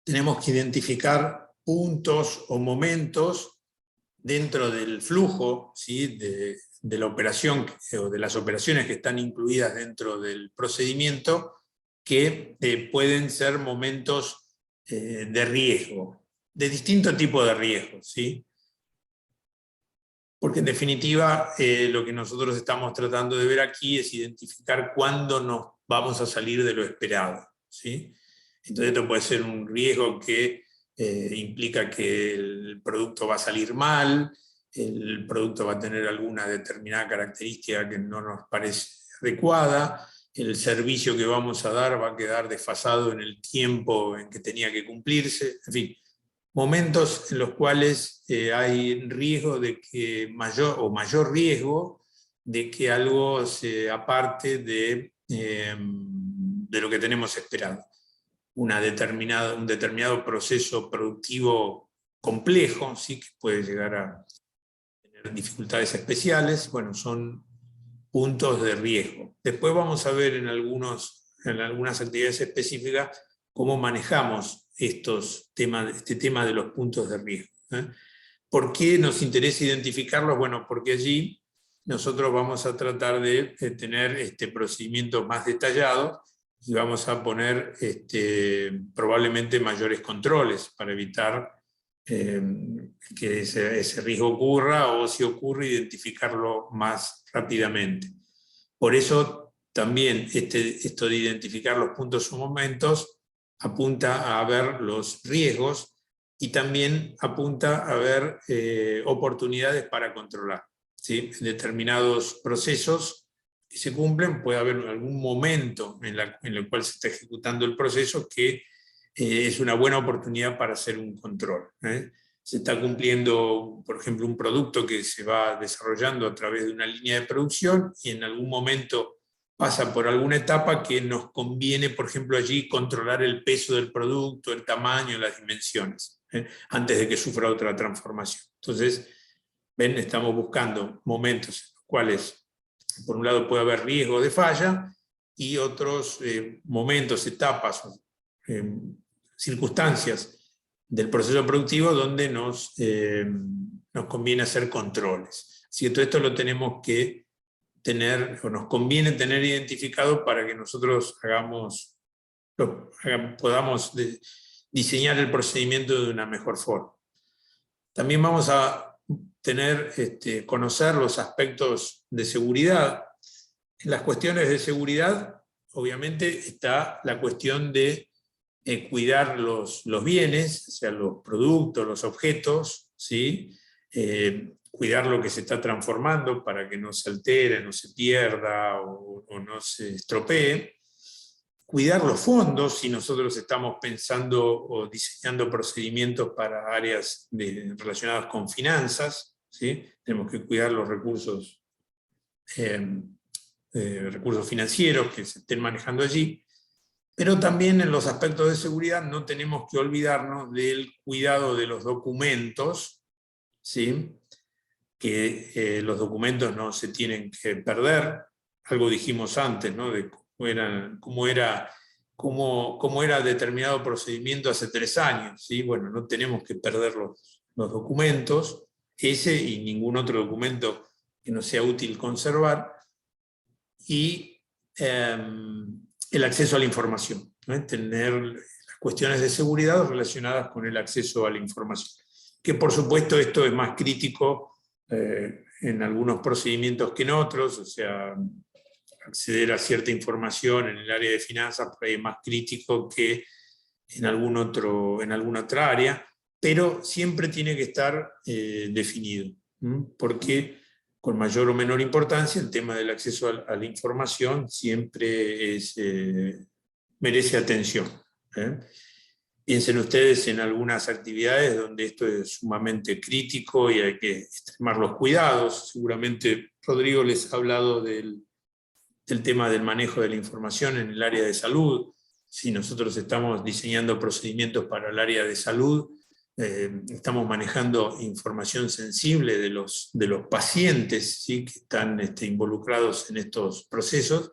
Tenemos que identificar puntos o momentos dentro del flujo, ¿sí? de la operación o de las operaciones que están incluidas dentro del procedimiento, que pueden ser momentos de riesgo, de distinto tipo de riesgo, ¿sí? Porque en definitiva lo que nosotros estamos tratando de ver aquí es identificar cuándo nos vamos a salir de lo esperado, ¿sí? Entonces esto puede ser un riesgo que implica que el producto va a salir mal, el producto va a tener alguna determinada característica que no nos parece adecuada, el servicio que vamos a dar va a quedar desfasado en el tiempo en que tenía que cumplirse, en fin, momentos en los cuales hay riesgo de que mayor riesgo de que algo se aparte de lo que tenemos esperado. Un determinado proceso productivo complejo, ¿sí? Que puede llegar a tener dificultades especiales, bueno, son puntos de riesgo. Después vamos a ver en algunas actividades específicas cómo manejamos este tema de los puntos de riesgo. ¿Por qué nos interesa identificarlos? Bueno, porque allí nosotros vamos a tratar de tener procedimientos más detallados y vamos a poner probablemente mayores controles para evitar que ese riesgo ocurra, o si ocurre, identificarlo más rápidamente. Por eso también esto de identificar los puntos o momentos apunta a ver los riesgos y también apunta a ver oportunidades para controlar, ¿sí? En determinados procesos que se cumplen puede haber algún momento en el cual se está ejecutando el proceso que es una buena oportunidad para hacer un control. Se está cumpliendo, por ejemplo, un producto que se va desarrollando a través de una línea de producción y en algún momento pasa por alguna etapa que nos conviene, por ejemplo, allí controlar el peso del producto, el tamaño, las dimensiones, antes de que sufra otra transformación. Entonces, ven, estamos buscando momentos en los cuales, por un lado, puede haber riesgo de falla y otros momentos, etapas, circunstancias del proceso productivo donde nos conviene hacer controles. Así que todo esto lo tenemos que tener, o nos conviene tener identificado para que nosotros podamos diseñar el procedimiento de una mejor forma. También vamos a conocer los aspectos de seguridad. En las cuestiones de seguridad obviamente está la cuestión de cuidar los bienes, o sea, los productos, los objetos, ¿sí? Cuidar lo que se está transformando para que no se altere, no se pierda o no se estropee. Cuidar los fondos, si nosotros estamos pensando o diseñando procedimientos para áreas relacionadas con finanzas, ¿sí? Tenemos que cuidar los recursos financieros que se estén manejando allí, pero también en los aspectos de seguridad no tenemos que olvidarnos del cuidado de los documentos, ¿sí? Que los documentos no se tienen que perder. Algo dijimos antes, ¿no? De cómo era determinado procedimiento hace 3 años, ¿sí? Bueno, no tenemos que perder los documentos, ese y ningún otro documento que nos sea útil conservar, y el acceso a la información, ¿no? Tener las cuestiones de seguridad relacionadas con el acceso a la información, que por supuesto esto es más crítico en algunos procedimientos que en otros, o sea, acceder a cierta información en el área de finanzas por ahí es más crítico que en alguna otra área, pero siempre tiene que estar definido, porque con mayor o menor importancia el tema del acceso a la información siempre merece atención. Piensen ustedes en algunas actividades donde esto es sumamente crítico y hay que extremar los cuidados. Seguramente Rodrigo les ha hablado del tema del manejo de la información en el área de salud. Si nosotros estamos diseñando procedimientos para el área de salud, estamos manejando información sensible de los pacientes, ¿sí? Que están involucrados en estos procesos,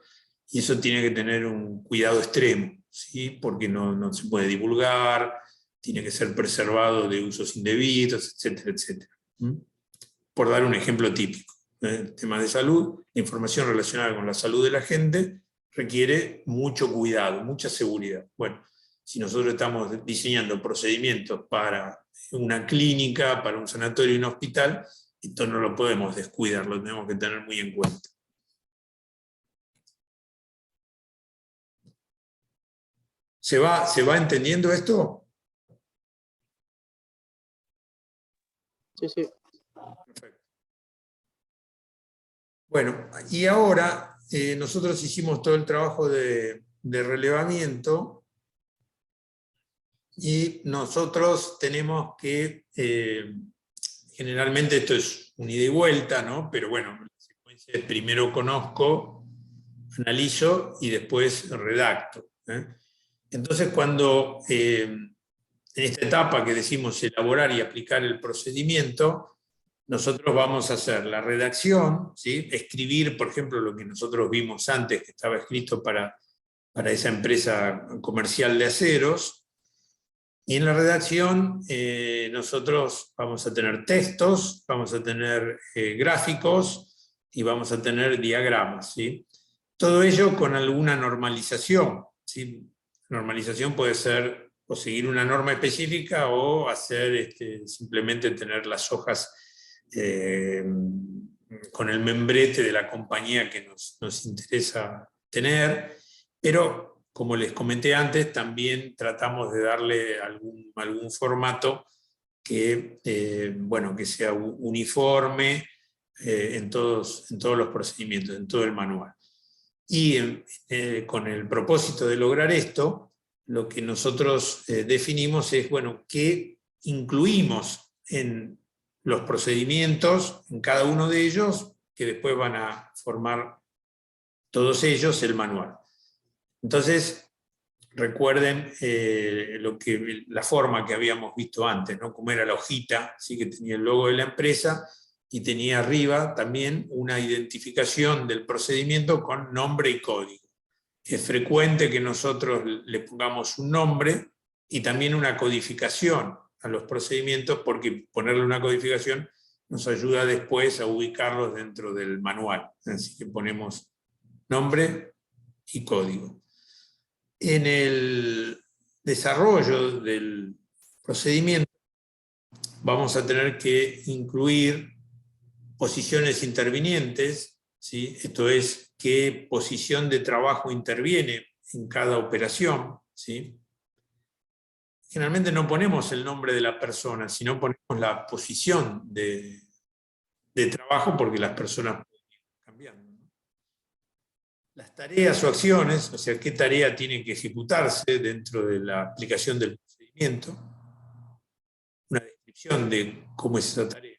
y eso tiene que tener un cuidado extremo, ¿sí? Porque no se puede divulgar, tiene que ser preservado de usos indebidos, etcétera, etcétera. Por dar un ejemplo típico. El tema de salud, la información relacionada con la salud de la gente requiere mucho cuidado, mucha seguridad. Bueno, si nosotros estamos diseñando procedimientos para una clínica, para un sanatorio y un hospital, esto no lo podemos descuidar, lo tenemos que tener muy en cuenta. ¿Se va entendiendo esto? Sí, sí. Perfecto. Bueno, y ahora nosotros hicimos todo el trabajo de relevamiento, y nosotros tenemos que, generalmente esto es un ida y vuelta, ¿no? Pero bueno, la secuencia es primero conozco, analizo y después redacto. Entonces cuando en esta etapa que decimos elaborar y aplicar el procedimiento, nosotros vamos a hacer la redacción, ¿sí? Escribir, por ejemplo, lo que nosotros vimos antes, que estaba escrito para esa empresa comercial de aceros. Y en la redacción nosotros vamos a tener textos, vamos a tener gráficos y vamos a tener diagramas, ¿sí? Todo ello con alguna normalización, ¿sí? Normalización puede ser o seguir una norma específica o hacer simplemente tener las hojas con el membrete de la compañía que nos interesa tener, pero como les comenté antes, también tratamos de darle algún formato que sea uniforme en todos los procedimientos, en todo el manual. Y con el propósito de lograr esto, lo que nosotros definimos es, qué incluimos en los procedimientos, en cada uno de ellos, que después van a formar todos ellos el manual. Entonces, recuerden la forma que habíamos visto antes, ¿no? Cómo era la hojita, ¿sí? Que tenía el logo de la empresa y tenía arriba también una identificación del procedimiento con nombre y código. Es frecuente que nosotros le pongamos un nombre y también una codificación a los procedimientos, porque ponerle una codificación nos ayuda después a ubicarlos dentro del manual. Así que ponemos nombre y código. En el desarrollo del procedimiento vamos a tener que incluir posiciones intervinientes, ¿sí? Esto es, qué posición de trabajo interviene en cada operación, ¿sí? Generalmente no ponemos el nombre de la persona, sino ponemos la posición de trabajo, porque las personas pueden ir cambiando, ¿no? Las tareas o acciones, o sea, qué tarea tiene que ejecutarse dentro de la aplicación del procedimiento, una descripción de cómo es esa tarea.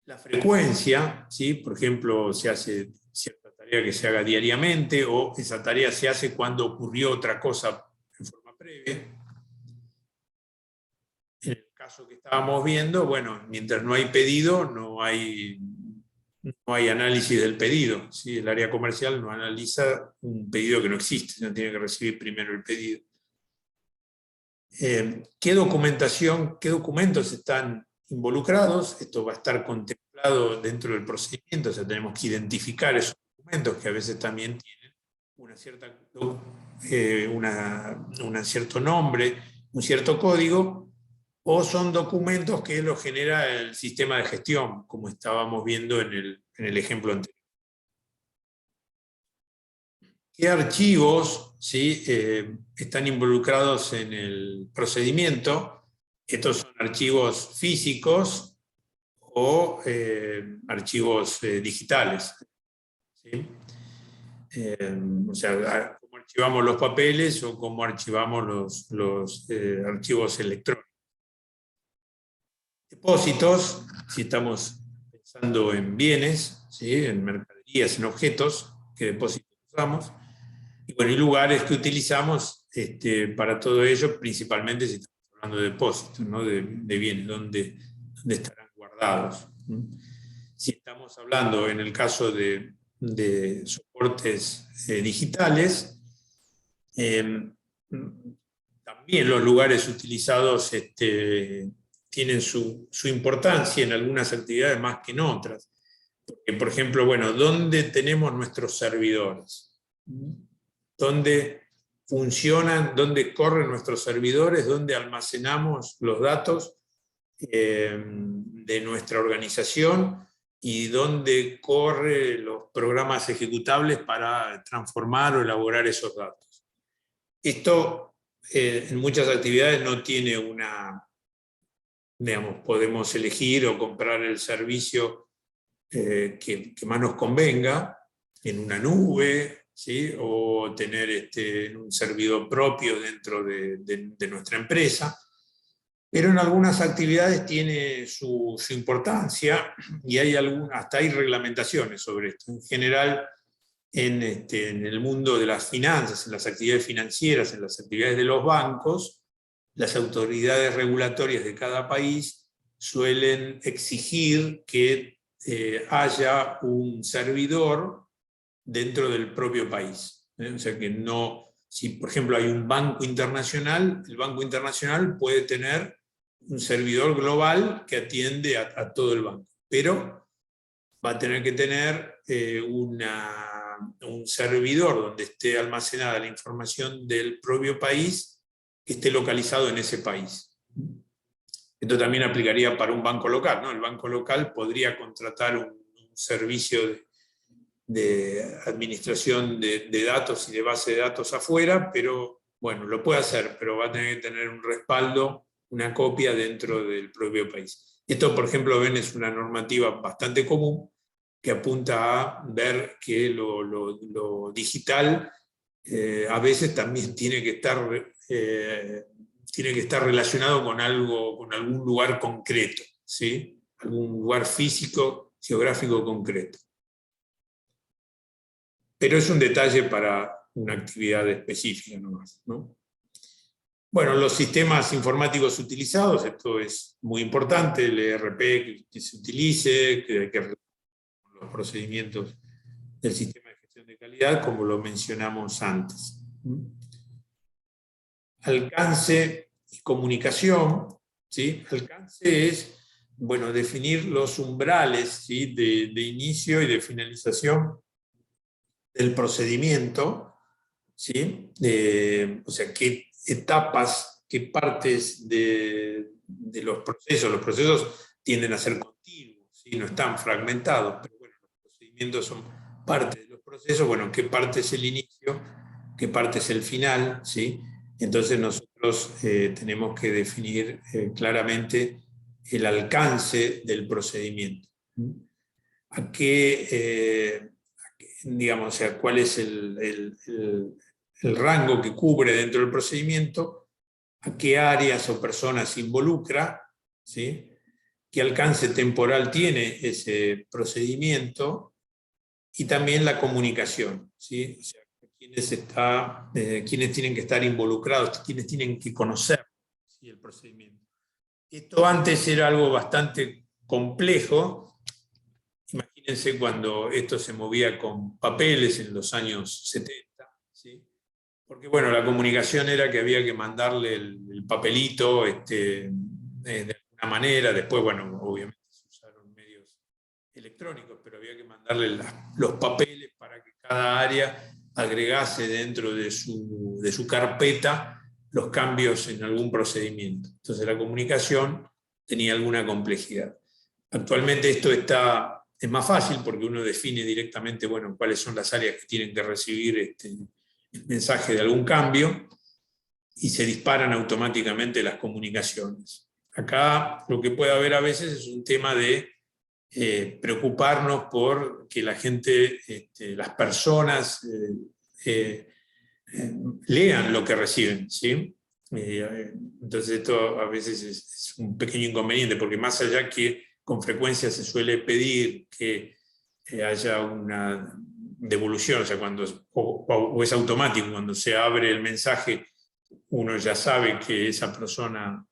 La frecuencia, ¿sí? Por ejemplo, se hace cierta tarea que se haga diariamente, o esa tarea se hace cuando ocurrió otra cosa en forma previa. En el caso que estábamos viendo, bueno, mientras no hay pedido, no hay análisis del pedido, ¿sí? El área comercial no analiza un pedido que no existe, sino tiene que recibir primero el pedido. ¿Qué documentación, qué documentos están involucrados? Esto va a estar contemplado dentro del procedimiento, o sea, tenemos que identificar esos documentos que a veces también tienen un cierto nombre, un cierto código, o son documentos que lo genera el sistema de gestión, como estábamos viendo en el ejemplo anterior. ¿Qué archivos, ¿sí? Están involucrados en el procedimiento? Estos son archivos físicos o archivos digitales, ¿sí? O sea, cómo archivamos los papeles o cómo archivamos los archivos electrónicos. Depósitos, si estamos pensando en bienes, ¿sí? En mercaderías, en objetos, ¿qué depósitos usamos? Y bueno, y lugares que utilizamos para todo ello, principalmente si estamos hablando de depósitos, ¿no? de bienes, donde estarán guardados. Si estamos hablando, en el caso de soportes digitales, también los lugares utilizados tienen su importancia en algunas actividades más que en otras. Porque, por ejemplo, bueno, ¿dónde tenemos nuestros servidores? ¿Dónde funcionan, dónde corren nuestros servidores, dónde almacenamos los datos de nuestra organización y dónde corren los programas ejecutables para transformar o elaborar esos datos? Esto en muchas actividades no tiene digamos, podemos elegir o comprar el servicio que más nos convenga en una nube, ¿sí? O tener un servidor propio dentro de nuestra empresa, pero en algunas actividades tiene su importancia y hasta hay reglamentaciones sobre esto. En general, en el mundo de las finanzas, en las actividades financieras, en las actividades de los bancos, las autoridades regulatorias de cada país suelen exigir que haya un servidor dentro del propio país. O sea que no, si por ejemplo hay un banco internacional, el banco internacional puede tener un servidor global que atiende a todo el banco, pero va a tener que tener un servidor donde esté almacenada la información del propio país que esté localizado en ese país. Esto también aplicaría para un banco local, ¿no? El banco local podría contratar un servicio de administración de datos y de base de datos afuera, pero bueno, lo puede hacer, pero va a tener que tener un respaldo, una copia dentro del propio país. Esto, por ejemplo, ven, es una normativa bastante común que apunta a ver que lo digital a veces también tiene que estar relacionado con algún lugar concreto, ¿sí? Algún lugar físico, geográfico concreto. Pero es un detalle para una actividad específica nomás, ¿no? Bueno, los sistemas informáticos utilizados, esto es muy importante, el ERP que se utilice, que los procedimientos del sistema de gestión de calidad, como lo mencionamos antes. Alcance y comunicación, ¿sí? Alcance es, bueno, definir los umbrales, ¿sí? de inicio y de finalización del procedimiento, ¿sí? O sea, qué etapas, qué partes de los procesos tienden a ser continuos, ¿sí? No están fragmentados, pero bueno, los procedimientos son partes de los procesos, bueno, qué parte es el inicio, qué parte es el final, ¿sí? Entonces nosotros tenemos que definir claramente el alcance del procedimiento. Digamos, o sea, cuál es el rango que cubre dentro del procedimiento, a qué áreas o personas involucra, ¿sí? Qué alcance temporal tiene ese procedimiento y también la comunicación, ¿sí? O sea, quiénes tienen que estar involucrados, quiénes tienen que conocer, ¿sí?, el procedimiento. Esto antes era algo bastante complejo. Imagínense cuando esto se movía con papeles en los años 70, ¿sí? Porque bueno, la comunicación era que había que mandarle el papelito de alguna manera. Después, bueno, obviamente se usaron medios electrónicos, pero había que mandarle los papeles para que cada área agregase dentro de su carpeta los cambios en algún procedimiento. Entonces la comunicación tenía alguna complejidad. Actualmente esto es más fácil porque uno define directamente, bueno, cuáles son las áreas que tienen que recibir el mensaje de algún cambio y se disparan automáticamente las comunicaciones. Acá lo que puede haber a veces es un tema de preocuparnos por que la gente, las personas lean lo que reciben, ¿sí? Entonces esto a veces es un pequeño inconveniente, porque más allá que con frecuencia se suele pedir que haya una devolución, o sea, o es automático, cuando se abre el mensaje, uno ya sabe que esa persona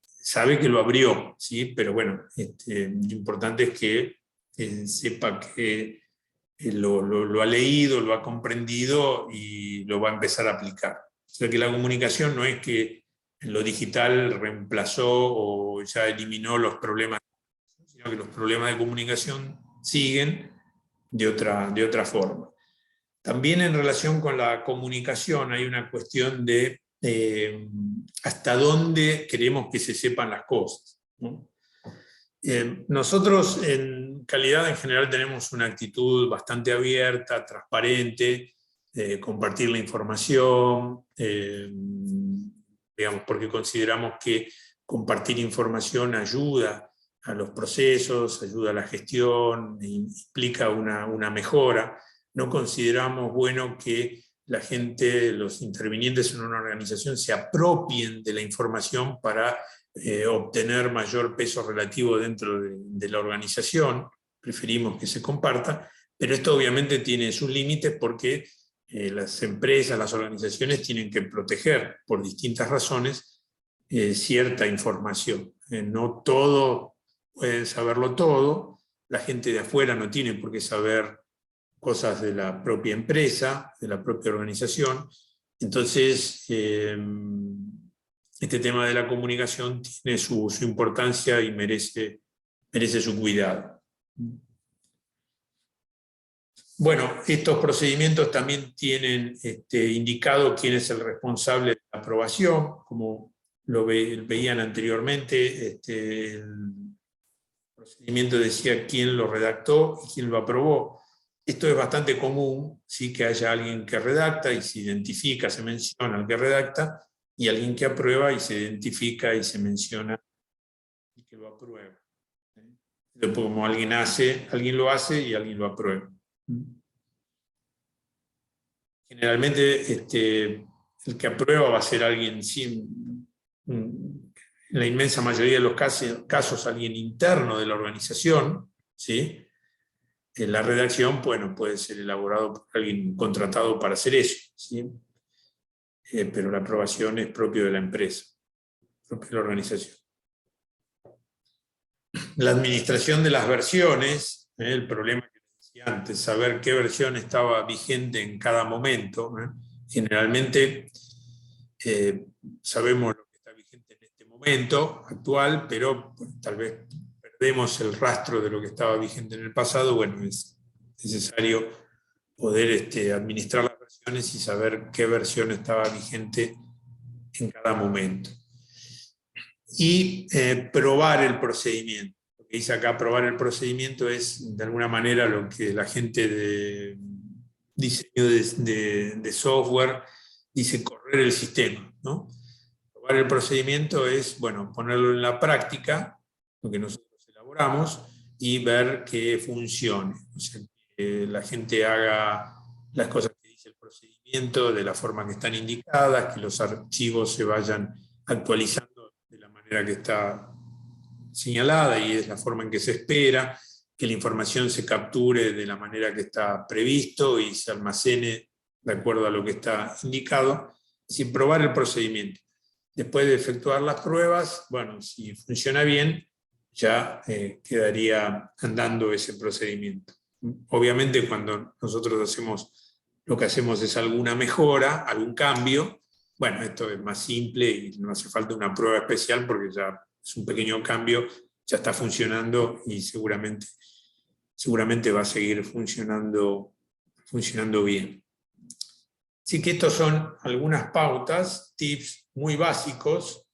sabe que lo abrió, ¿sí? Pero bueno, lo importante es que sepa que lo ha leído, lo ha comprendido y lo va a empezar a aplicar. O sea que la comunicación no es que lo digital reemplazó o ya eliminó los problemas, sino que los problemas de comunicación siguen de otra forma. También en relación con la comunicación hay una cuestión de hasta dónde queremos que se sepan las cosas, ¿no? Nosotros en calidad en general tenemos una actitud bastante abierta, transparente, compartir la información, digamos, porque consideramos que compartir información ayuda a los procesos, ayuda a la gestión, implica una mejora. No consideramos bueno que la gente, los intervinientes en una organización se apropien de la información para obtener mayor peso relativo dentro de la organización. Preferimos que se comparta, pero esto obviamente tiene sus límites porque las empresas, las organizaciones tienen que proteger por distintas razones cierta información. No todo pueden saberlo todo, la gente de afuera no tiene por qué saber cosas de la propia empresa, de la propia organización. Entonces, este tema de la comunicación tiene su importancia y merece su cuidado. Bueno, estos procedimientos también tienen indicado quién es el responsable de la aprobación, como lo veían anteriormente. El procedimiento decía quién lo redactó y quién lo aprobó. Esto es bastante común, ¿sí?, que haya alguien que redacta y se identifica, se menciona al que redacta, y alguien que aprueba y se identifica y se menciona al que lo aprueba. Después, como alguien lo hace y alguien lo aprueba. Generalmente el que aprueba va a ser alguien, en la inmensa mayoría de los casos alguien interno de la organización, ¿sí? La redacción, bueno, puede ser elaborado por alguien contratado para hacer eso, ¿sí? Pero la aprobación es propio de la empresa, propio de la organización. La administración de las versiones, el problema que decía antes, saber qué versión estaba vigente en cada momento. Generalmente sabemos lo que está vigente en este momento actual, pero tal vez perdemos el rastro de lo que estaba vigente en el pasado. Bueno, es necesario poder administrar las versiones y saber qué versión estaba vigente en cada momento. Y probar el procedimiento. que dice acá aprobar el procedimiento es de alguna manera lo que la gente de diseño de software dice correr el sistema, ¿no? Aprobar el procedimiento es, bueno, ponerlo en la práctica, lo que nosotros elaboramos, y ver que funcione. O sea, que la gente haga las cosas que dice el procedimiento de la forma que están indicadas, que los archivos se vayan actualizando de la manera que está señalada y es la forma en que se espera, que la información se capture de la manera que está previsto y se almacene de acuerdo a lo que está indicado, sin probar el procedimiento. Después de efectuar las pruebas, bueno, si funciona bien, ya quedaría andando ese procedimiento. Obviamente cuando nosotros hacemos, lo que hacemos es alguna mejora, algún cambio, bueno, esto es más simple y no hace falta una prueba especial porque ya es un pequeño cambio, ya está funcionando y seguramente va a seguir funcionando bien. Así que estos son algunas pautas, tips muy básicos,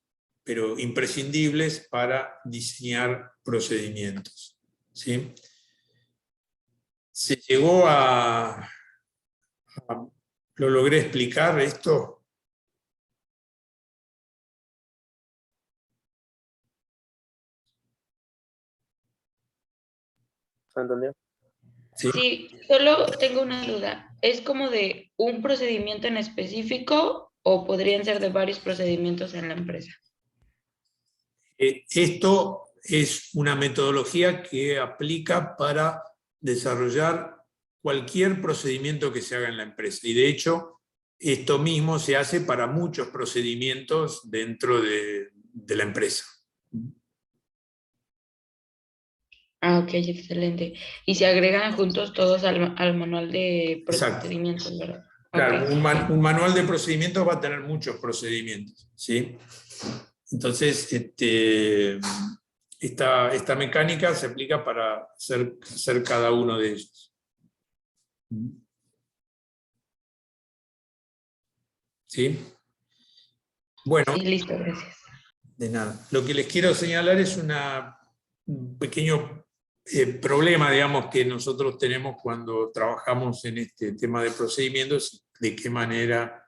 pero imprescindibles para diseñar procedimientos, ¿sí? Se llegó ¿lo logré explicar esto? ¿Se entendió? Sí. Sí, solo tengo una duda. ¿Es como de un procedimiento en específico o podrían ser de varios procedimientos en la empresa? Esto es una metodología que aplica para desarrollar cualquier procedimiento que se haga en la empresa. Y de hecho, esto mismo se hace para muchos procedimientos dentro de la empresa. Ah, ok, excelente. Y se agregan juntos todos al manual de procedimientos, Exacto. ¿verdad? Claro, Okay. un manual de procedimientos va a tener muchos procedimientos, ¿sí? Entonces, esta mecánica se aplica para hacer cada uno de ellos. ¿Sí? Bueno. Sí, listo, gracias. De nada. Lo que les quiero señalar es un pequeño problema, digamos, que nosotros tenemos cuando trabajamos en este tema de procedimientos, de qué manera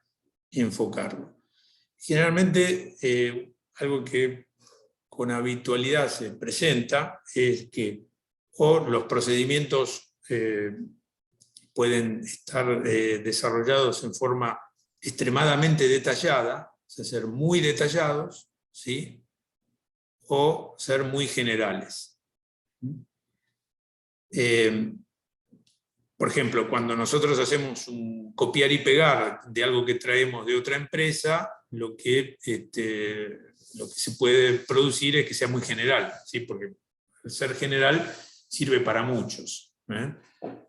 enfocarlo. Generalmente, algo que con habitualidad se presenta es que o los procedimientos pueden estar desarrollados en forma extremadamente detallada, o sea, ser muy detallados, ¿sí? O ser muy generales. Por ejemplo, cuando nosotros hacemos un copiar y pegar de algo que traemos de otra empresa, lo que se puede producir es que sea muy general, ¿sí? Porque el ser general sirve para muchos.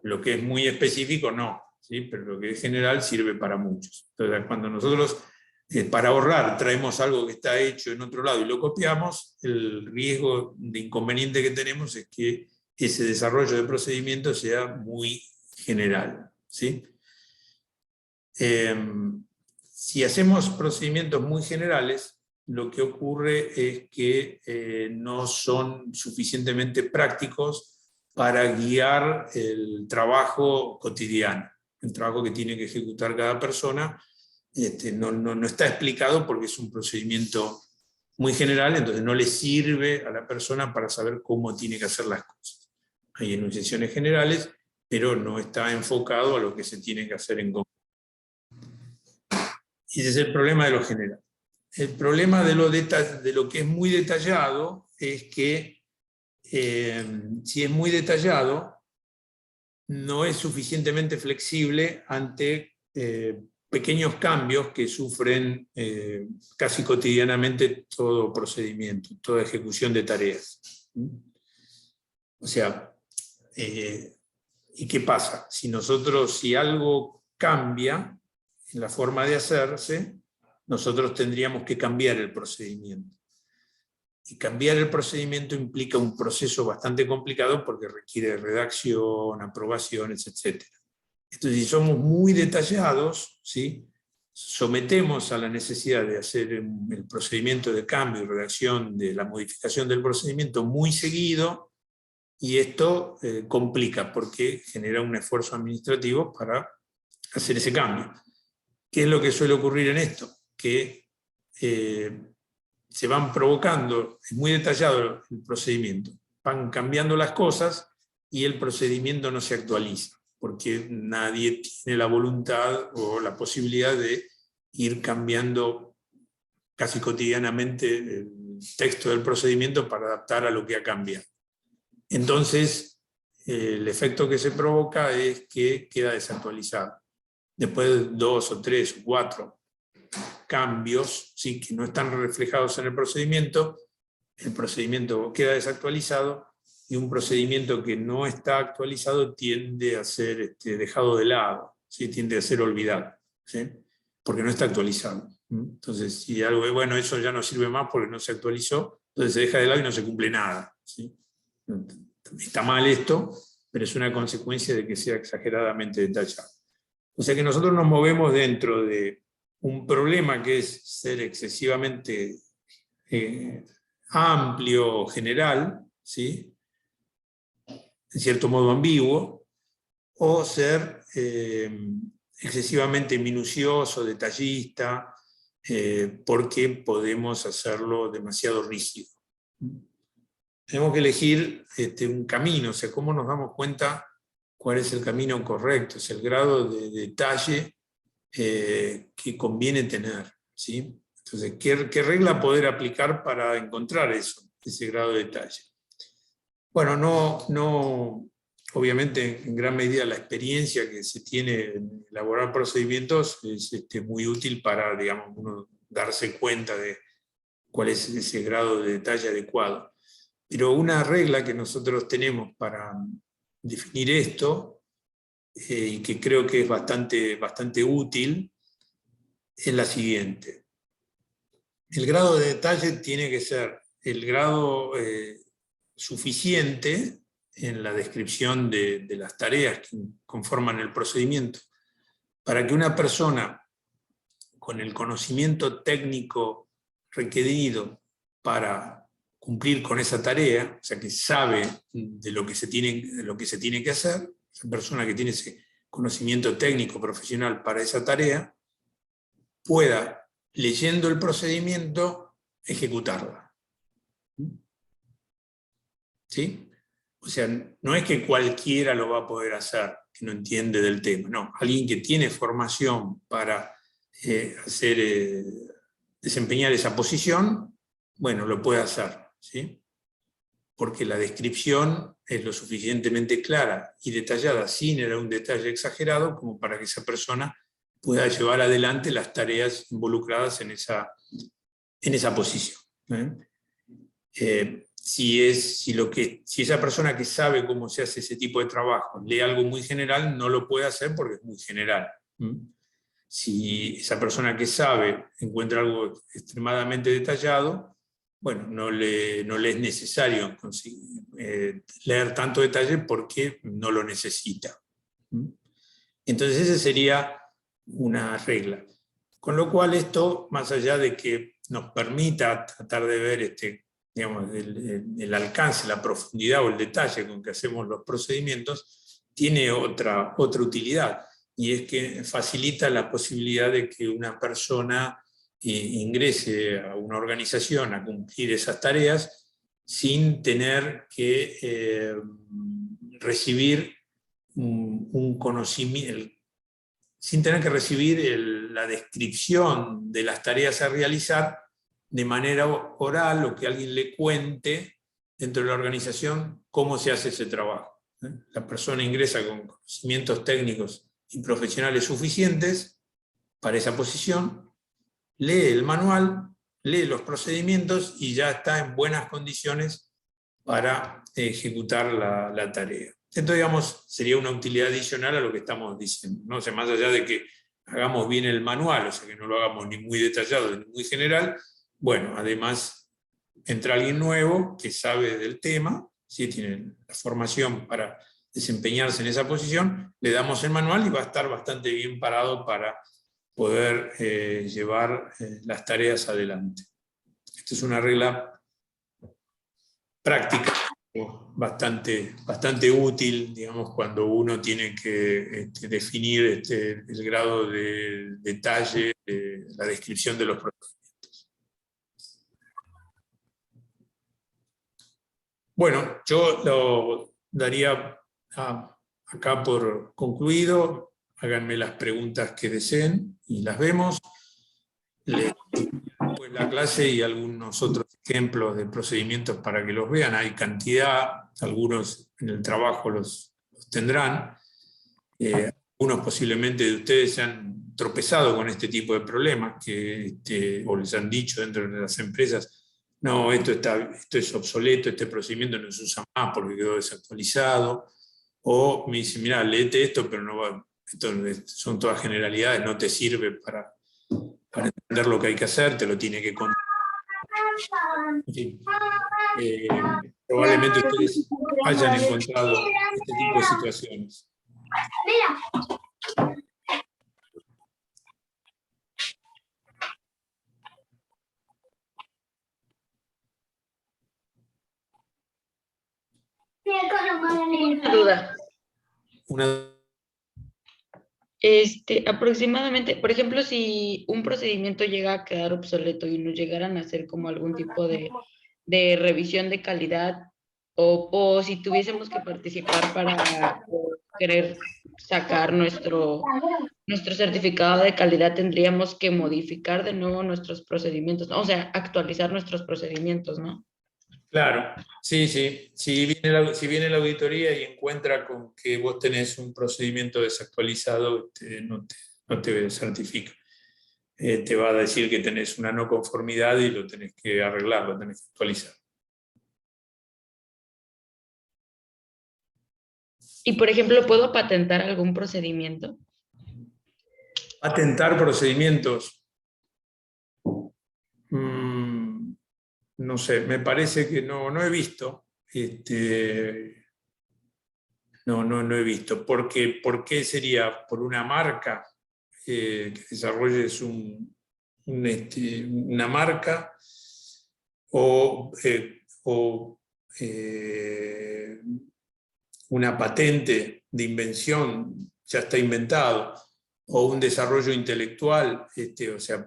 Lo que es muy específico no, ¿sí? Pero lo que es general sirve para muchos. Entonces, cuando nosotros para ahorrar traemos algo que está hecho en otro lado y lo copiamos, el riesgo de inconveniente que tenemos es que ese desarrollo de procedimiento sea muy general, ¿sí? Si hacemos procedimientos muy generales, lo que ocurre es que no son suficientemente prácticos para guiar el trabajo cotidiano, el trabajo que tiene que ejecutar cada persona. No está explicado porque es un procedimiento muy general, entonces no le sirve a la persona para saber cómo tiene que hacer las cosas. Hay enunciaciones generales, pero no está enfocado a lo que se tiene que hacer en concreto. Y ese es el problema de lo general. El problema de lo que es muy detallado es que si es muy detallado, no es suficientemente flexible ante pequeños cambios que sufren casi cotidianamente todo procedimiento, toda ejecución de tareas. O sea, ¿y qué pasa? Si algo cambia en la forma de hacerse, nosotros tendríamos que cambiar el procedimiento. Y cambiar el procedimiento implica un proceso bastante complicado porque requiere redacción, aprobaciones, etc. Entonces, si somos muy detallados, ¿sí?, sometemos a la necesidad de hacer el procedimiento de cambio y redacción de la modificación del procedimiento muy seguido, y esto complica porque genera un esfuerzo administrativo para hacer ese cambio. ¿Qué es lo que suele ocurrir en esto? Que se van provocando, es muy detallado el procedimiento, van cambiando las cosas y el procedimiento no se actualiza, porque nadie tiene la voluntad o la posibilidad de ir cambiando casi cotidianamente el texto del procedimiento para adaptar a lo que ha cambiado. Entonces, el efecto que se provoca es que queda desactualizado. Después de 2 o 3 o 4 cambios, ¿sí?, que no están reflejados en el procedimiento queda desactualizado, y un procedimiento que no está actualizado tiende a ser dejado de lado, ¿sí?, tiende a ser olvidado, ¿sí?, porque no está actualizado. Entonces, si algo es bueno, eso ya no sirve más porque no se actualizó, entonces se deja de lado y no se cumple nada, ¿sí? Está mal esto, pero es una consecuencia de que sea exageradamente detallado. O sea que nosotros nos movemos dentro de un problema que es ser excesivamente amplio, general, ¿sí?, en cierto modo ambiguo, o ser excesivamente minucioso, detallista, porque podemos hacerlo demasiado rígido. Tenemos que elegir un camino, o sea, cómo nos damos cuenta cuál es el camino correcto, es el grado de detalle que conviene tener, ¿sí? Entonces, ¿qué regla poder aplicar para encontrar eso, ese grado de detalle? Bueno, obviamente en gran medida la experiencia que se tiene en elaborar procedimientos es muy útil para, digamos, uno darse cuenta de cuál es ese grado de detalle adecuado. Pero una regla que nosotros tenemos para definir esto, y que creo que es bastante útil, es la siguiente. El grado de detalle tiene que ser el grado suficiente en la descripción de las tareas que conforman el procedimiento, para que una persona con el conocimiento técnico requerido para cumplir con esa tarea, o sea, que sabe de lo que se tiene que hacer, esa persona que tiene ese conocimiento técnico profesional para esa tarea, pueda, leyendo el procedimiento, ejecutarla. ¿Sí? O sea, no es que cualquiera lo va a poder hacer, que no entiende del tema, no. Alguien que tiene formación para desempeñar esa posición, bueno, lo puede hacer, ¿sí? Porque la descripción es lo suficientemente clara y detallada, sin un detalle exagerado, como para que esa persona pueda llevar adelante las tareas involucradas en esa posición. Si esa persona que sabe cómo se hace ese tipo de trabajo lee algo muy general, no lo puede hacer porque es muy general. Si esa persona que sabe encuentra algo extremadamente detallado, bueno, no le es necesario leer tanto detalle porque no lo necesita. Entonces esa sería una regla. Con lo cual esto, más allá de que nos permita tratar de ver digamos, el alcance, la profundidad o el detalle con que hacemos los procedimientos, tiene otra utilidad, y es que facilita la posibilidad de que una persona ingrese a una organización a cumplir esas tareas sin tener que recibir un conocimiento, sin tener que recibir la descripción de las tareas a realizar de manera oral, o que alguien le cuente dentro de la organización cómo se hace ese trabajo. La persona ingresa con conocimientos técnicos y profesionales suficientes para esa posición, lee el manual, lee los procedimientos y ya está en buenas condiciones para ejecutar la tarea. Esto, digamos, sería una utilidad adicional a lo que estamos diciendo, ¿no? O sea, más allá de que hagamos bien el manual, o sea, que no lo hagamos ni muy detallado ni muy general, bueno, además entra alguien nuevo que sabe del tema, ¿sí? Tiene la formación para desempeñarse en esa posición, le damos el manual y va a estar bastante bien parado para poder llevar las tareas adelante. Esta es una regla práctica bastante útil, digamos, cuando uno tiene que definir el grado de detalle de la descripción de los procedimientos. Bueno, yo lo daría acá por concluido. Háganme las preguntas que deseen y las vemos. Les doy la clase y algunos otros ejemplos de procedimientos para que los vean. Hay cantidad, algunos en el trabajo los tendrán. Algunos posiblemente de ustedes se han tropezado con este tipo de problemas o les han dicho dentro de las empresas: no, esto es obsoleto, este procedimiento no se usa más porque quedó desactualizado. O me dicen: mirá, léete esto, pero no va, esto son todas generalidades, no te sirve para entender lo que hay que hacer, te lo tiene que contar. En fin, probablemente ustedes hayan encontrado este tipo de situaciones. Una duda. Aproximadamente, por ejemplo, si un procedimiento llega a quedar obsoleto y nos llegaran a hacer como algún tipo de revisión de calidad, o si tuviésemos que participar para querer sacar nuestro certificado de calidad, tendríamos que modificar de nuevo nuestros procedimientos, ¿no? O sea, actualizar nuestros procedimientos, ¿no? Claro, sí. Si viene la auditoría y encuentra con que vos tenés un procedimiento desactualizado, no te certifica. Te va a decir que tenés una no conformidad y lo tenés que arreglar, lo tenés que actualizar. Y, por ejemplo, ¿puedo patentar algún procedimiento? Patentar procedimientos. No sé, me parece que no he visto. No he visto. ¿Por qué sería? ¿Por una marca? Que desarrolles una marca o una patente de invención, ya está inventado, o un desarrollo intelectual, o sea,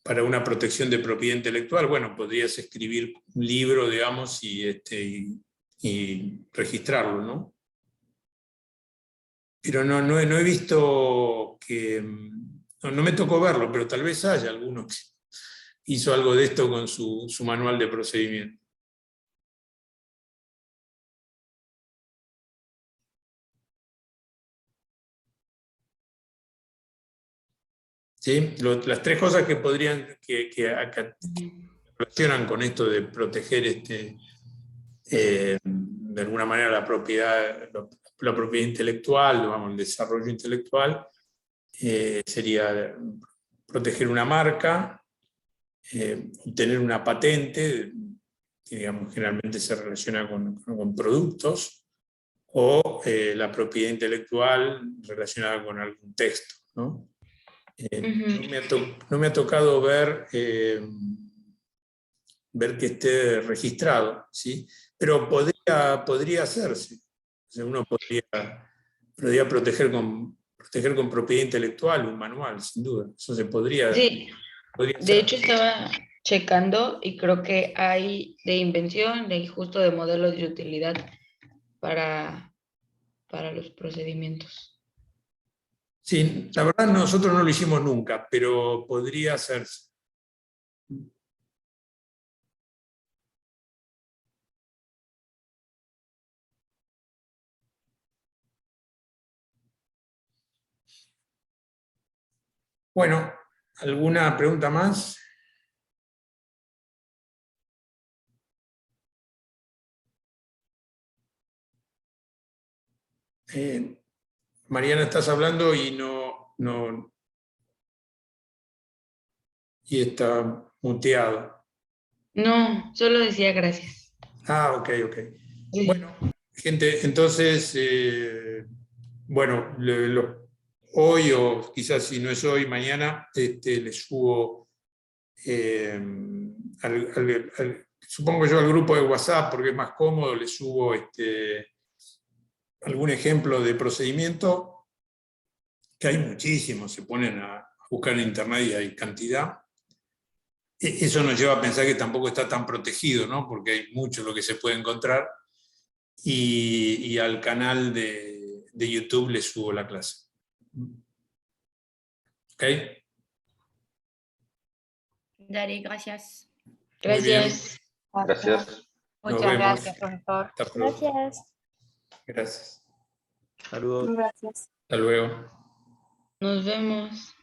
para una protección de propiedad intelectual. Bueno, podrías escribir un libro, digamos, y registrarlo, ¿no? Pero no he visto que... No me tocó verlo, pero tal vez haya alguno que hizo algo de esto con su manual de procedimiento. ¿Sí? Las tres cosas que relacionan con esto de proteger de alguna manera la propiedad intelectual, digamos, el desarrollo intelectual, sería proteger una marca, obtener una patente, que digamos, generalmente se relaciona con productos, o la propiedad intelectual relacionada con algún texto, ¿no? No me ha tocado ver que esté registrado, ¿sí? Pero podría hacerse. O sea, uno podría proteger con propiedad intelectual un manual, sin duda. Eso se podría. Sí, de hecho estaba checando y creo que hay de invención y justo de modelos de utilidad para los procedimientos. Sí, la verdad nosotros no lo hicimos nunca, pero podría hacerse. Bueno, ¿alguna pregunta más? Mariana, estás hablando y y está muteado. No, solo decía gracias. Ah, ok. Bueno, gente, entonces, bueno, hoy, o quizás si no es hoy, mañana, les subo supongo yo al grupo de WhatsApp, porque es más cómodo, le subo algún ejemplo de procedimiento, que hay muchísimos, se ponen a buscar en internet y hay cantidad. Eso nos lleva a pensar que tampoco está tan protegido, ¿no? Porque hay mucho lo que se puede encontrar, y al canal de YouTube le subo la clase. ¿Ok? Dale, gracias. Muy bien. Gracias. Gracias. Nos Muchas vemos. gracias, profesor. Hasta pronto. Gracias. Gracias. Saludos. Gracias. Hasta luego. Nos vemos.